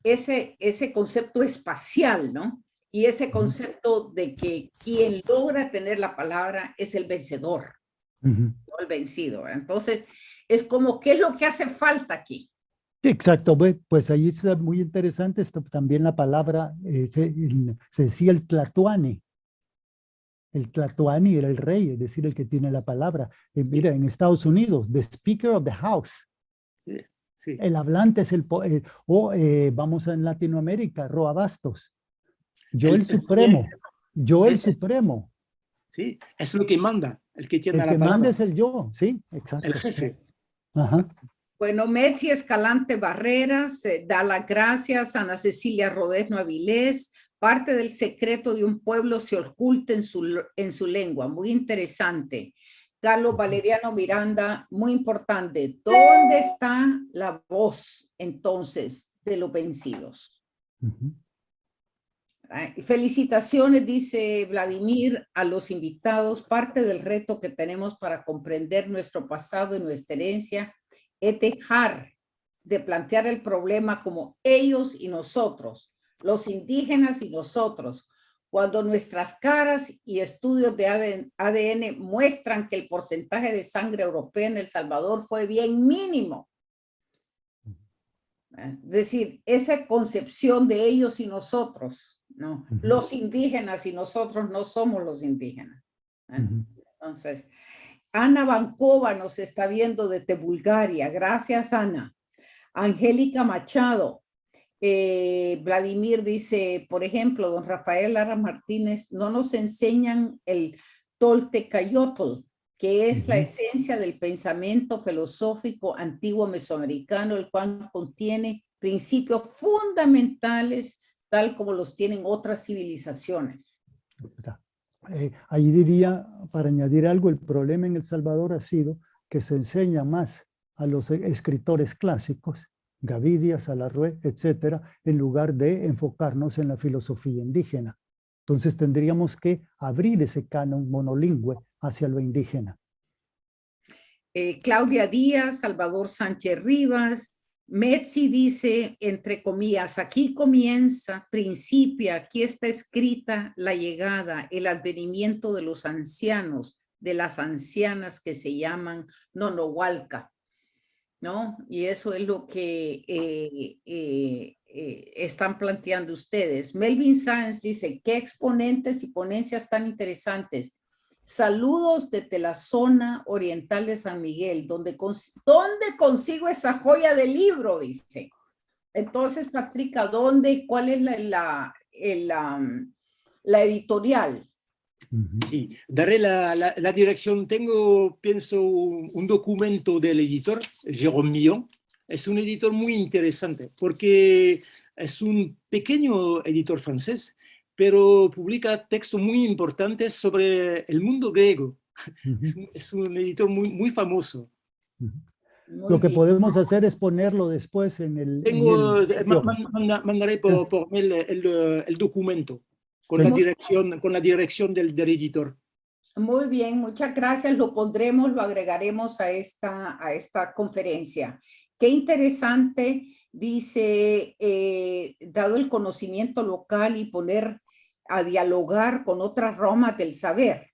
ese concepto espacial, ¿no? Y ese concepto de que quien logra tener la palabra es el vencedor, no el vencido, ¿verdad? Entonces, es como, ¿qué es lo que hace falta aquí? Exacto, pues ahí está muy interesante esto, también la palabra, se decía el tlatoani. El tlatoani era el rey, es decir, el que tiene la palabra. Mira, en Estados Unidos, the Speaker of the House. Sí. El hablante es vamos en Latinoamérica, Roa Bastos. Yo el Supremo. Yo el Supremo. Sí, es lo que manda, el que tiene la palabra. El que manda es el yo, sí, exacto. El jefe. Ajá. Bueno, Metzi Escalante Barreras da las gracias a Ana Cecilia Rodezno Avilés. Parte del secreto de un pueblo se oculta en su lengua. Muy interesante. Carlos Valeriano Miranda, muy importante. ¿Dónde está la voz entonces de los vencidos? Felicitaciones, dice Vladimir, a los invitados. Parte del reto que tenemos para comprender nuestro pasado y nuestra herencia es dejar de plantear el problema como ellos y nosotros, los indígenas y nosotros, cuando nuestras caras y estudios de ADN muestran que el porcentaje de sangre europea en El Salvador fue bien mínimo. Es decir, esa concepción de ellos y nosotros, ¿no? Los indígenas y nosotros no somos los indígenas. Entonces, Ana Bancova nos está viendo desde Bulgaria. Gracias, Ana. Angélica Machado. Vladimir dice, por ejemplo, don Rafael Lara Martínez, no nos enseñan el Toltecayotl, que es la esencia del pensamiento filosófico antiguo mesoamericano, el cual contiene principios fundamentales, tal como los tienen otras civilizaciones. Ahí diría, para añadir algo, el problema en El Salvador ha sido que se enseña más a los escritores clásicos, Gavidia, Salarrué, etcétera, en lugar de enfocarnos en la filosofía indígena. Entonces tendríamos que abrir ese canon monolingüe hacia lo indígena. Claudia Díaz, Salvador Sánchez Rivas, Metzi dice, entre comillas, aquí comienza, principia, aquí está escrita la llegada, el advenimiento de los ancianos, de las ancianas que se llaman Nonohualca, ¿no? Y eso es lo que están planteando ustedes. Melvin Sáenz dice, qué exponentes y ponencias tan interesantes. Saludos desde la zona oriental de San Miguel, ¿dónde consigo esa joya de libro? Dice. Entonces, Patricia, ¿dónde? ¿Cuál es la editorial? Sí, daré la dirección. Tengo, pienso, un documento del editor, Jérôme Millon. Es un editor muy interesante porque es un pequeño editor francés, pero publica textos muy importantes sobre el mundo griego. Es un editor muy famoso. Lo que podemos hacer es ponerlo después en el... Mandaré por mail el documento con, Sí. la dirección del editor. Muy bien, muchas gracias. Lo pondremos, lo agregaremos a esta conferencia. Qué interesante, dice, dado el conocimiento local y poner a dialogar con otras ramas del saber.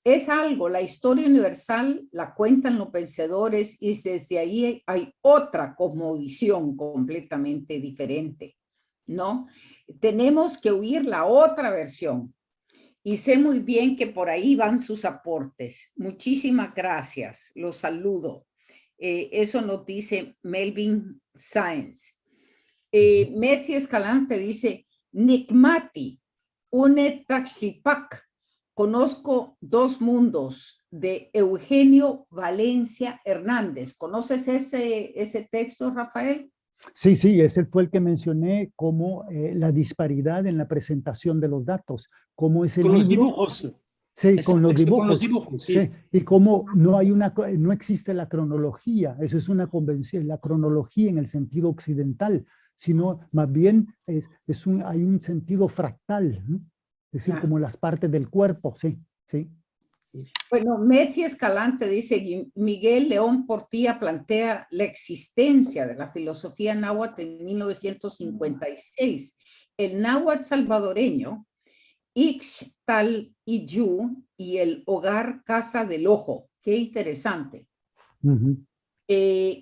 Es algo, la historia universal la cuentan los pensadores y desde ahí hay otra cosmovisión completamente diferente, ¿no? Tenemos que oír la otra versión. Y sé muy bien que por ahí van sus aportes. Muchísimas gracias. Los saludo. Eso nos dice Melvin Sáenz. Metzi Escalante dice, Nikmati, une Taxipac. Conozco dos mundos, de Eugenio Valencia Hernández. ¿Conoces ese texto, Rafael? Sí, sí, ese fue el que mencioné como la disparidad en la presentación de los datos, como ese con libro, los dibujos. sí, con los dibujos, con los dibujos, sí. Sí, y cómo no existe la cronología, eso es una convención, la cronología en el sentido occidental, sino más bien hay un sentido fractal, ¿no? Es decir, como las partes del cuerpo, sí, sí. Bueno, Metzi Escalante dice, Miguel León Portilla plantea la existencia de la filosofía náhuatl en 1956. El náhuatl salvadoreño, Ixtal Iyu y el hogar Casa del Ojo. Qué interesante.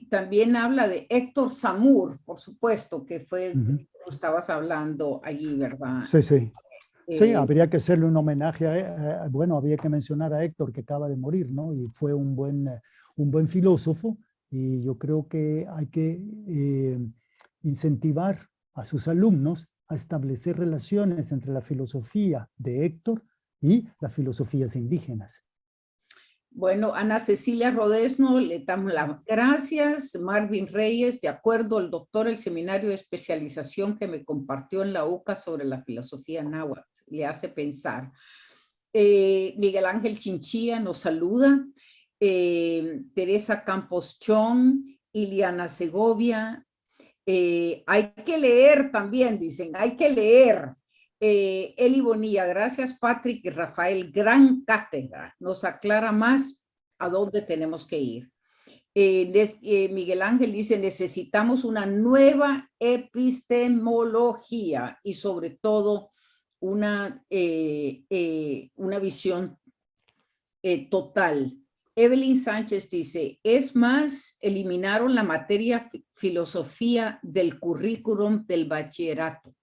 También habla de Héctor Samur, por supuesto, que fue el que estabas hablando allí, ¿verdad? Sí, sí. Sí, habría que hacerle un homenaje bueno, había que mencionar a Héctor, que acaba de morir, ¿no? Y fue un buen filósofo, y yo creo que hay que incentivar a sus alumnos a establecer relaciones entre la filosofía de Héctor y las filosofías indígenas. Bueno, Ana Cecilia Rodesno, le damos las gracias. Marvin Reyes, de acuerdo al doctor, el seminario de especialización que me compartió en la UCA sobre la filosofía náhuatl, le hace pensar. Miguel Ángel Chinchilla nos saluda. Teresa Campos Chong, Iliana Segovia. Hay que leer también, dicen, hay que leer. Eli Bonilla, gracias Patrick y Rafael, gran cátedra, nos aclara más a dónde tenemos que ir. Miguel Ángel dice, necesitamos una nueva epistemología y sobre todo una visión total. Evelyn Sánchez dice, es más, eliminaron la materia filosofía del currículum del bachillerato.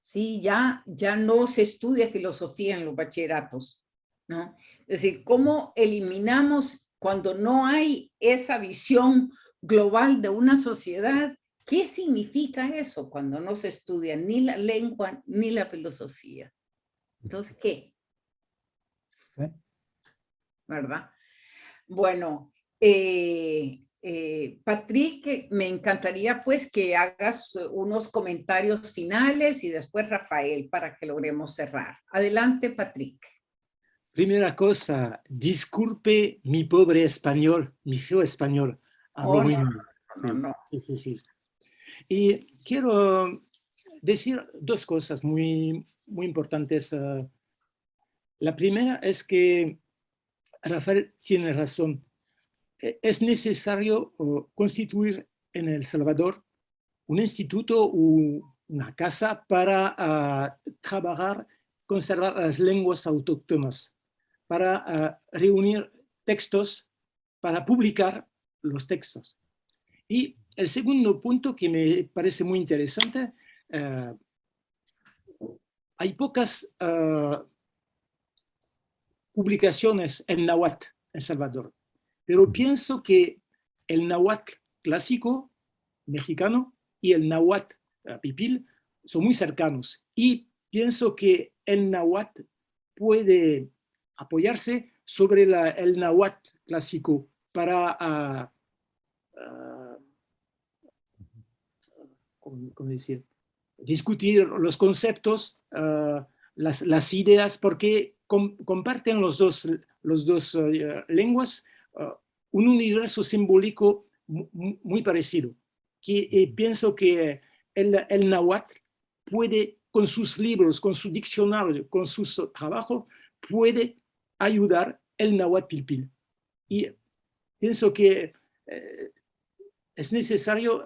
Sí, ya no se estudia filosofía en los bachilleratos, ¿no? Es decir, ¿cómo eliminamos cuando no hay esa visión global de una sociedad? ¿Qué significa eso cuando no se estudia ni la lengua ni la filosofía? Entonces, ¿qué? Sí. ¿Verdad? Bueno, Patrick, me encantaría pues que hagas unos comentarios finales y después Rafael para que logremos cerrar. Adelante, Patrick. Primera cosa, disculpe mi pobre español, mi feo español. Hablo muy mal. No. Sí. Y quiero decir dos cosas muy importantes. La primera es que Rafael tiene razón. Es necesario constituir en El Salvador un instituto o una casa para trabajar, conservar las lenguas autóctonas, para reunir textos, para publicar los textos. Y el segundo punto que me parece muy interesante, hay pocas publicaciones en náhuatl en Salvador, pero pienso que el náhuatl clásico mexicano y el náhuatl pipil son muy cercanos, y pienso que el náhuatl puede apoyarse sobre el náhuatl clásico para ¿cómo decir? Discutir los conceptos, las ideas, porque comparten los dos lenguas un universo simbólico muy parecido. Pienso que el náhuatl puede, con sus libros, con su diccionario, con sus trabajos, puede ayudar el náhuatl pilpil. Y pienso que es necesario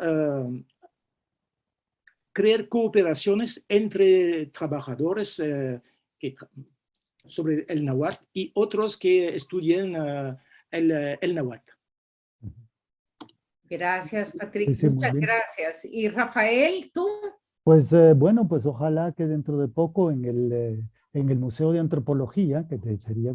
crear cooperaciones entre trabajadores sobre el náhuatl y otros que estudien el náhuatl. Gracias, Patrick. Sí, muy Muchas bien. gracias. Y Rafael, ¿tú? Pues bueno, pues ojalá que dentro de poco en el Museo de Antropología, que tendría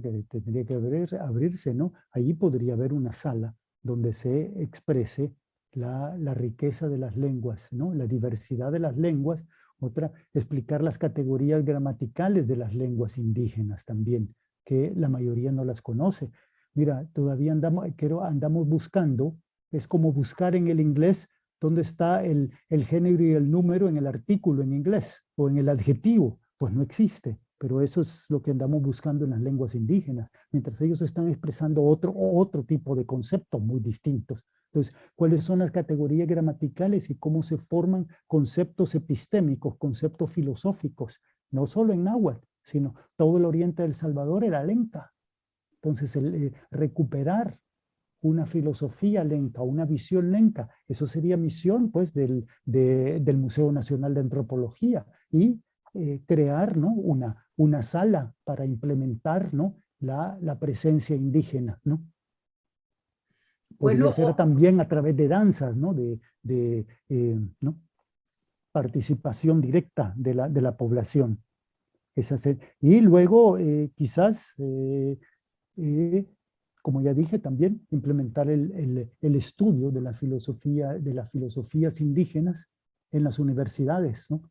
que abrirse, ¿no? Allí podría haber una sala donde se exprese la riqueza de las lenguas, ¿no? La diversidad de las lenguas. Otra, explicar las categorías gramaticales de las lenguas indígenas también, que la mayoría no las conoce. Mira, todavía andamos buscando, es como buscar en el inglés dónde está el género y el número en el artículo en inglés o en el adjetivo. Pues no existe, pero eso es lo que andamos buscando en las lenguas indígenas, mientras ellos están expresando otro tipo de conceptos muy distintos. Entonces, ¿cuáles son las categorías gramaticales y cómo se forman conceptos epistémicos, conceptos filosóficos? No solo en náhuatl, sino todo el oriente del Salvador era lenca. Entonces, recuperar una filosofía lenca, una visión lenca, eso sería misión pues del Museo Nacional de Antropología, y crear, ¿no? una sala para implementar, ¿no? la presencia indígena, ¿no? Podría Bueno, ser también a través de danzas, ¿no? ¿no? Participación directa de la población. Y luego quizás, como ya dije también, implementar el estudio de las filosofías indígenas en las universidades, ¿no?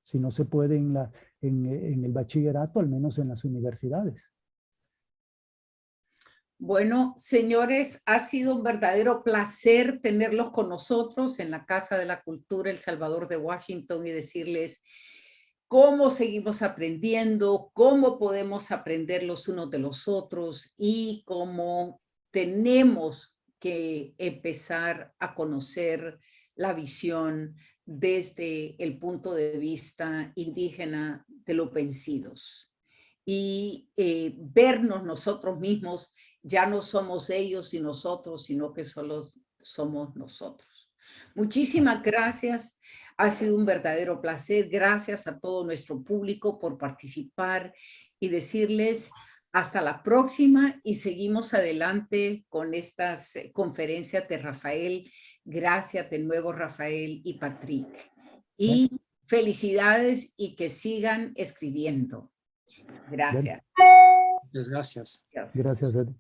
Si no se puede en el bachillerato, al menos en las universidades. bueno, señores, ha sido un verdadero placer tenerlos con nosotros en la Casa de la Cultura El Salvador de Washington y decirles cómo seguimos aprendiendo, cómo podemos aprender los unos de los otros y cómo tenemos que empezar a conocer la visión desde el punto de vista indígena de los vencidos. Y vernos nosotros mismos, ya no somos ellos y nosotros, sino que solo somos nosotros. Muchísimas gracias. Ha sido un verdadero placer. Gracias a todo nuestro público por participar y decirles hasta la próxima, y seguimos adelante con estas conferencias de Rafael. Gracias de nuevo, Rafael y Patrick. Y felicidades y que sigan escribiendo. Gracias. Muchas gracias. Gracias a ti.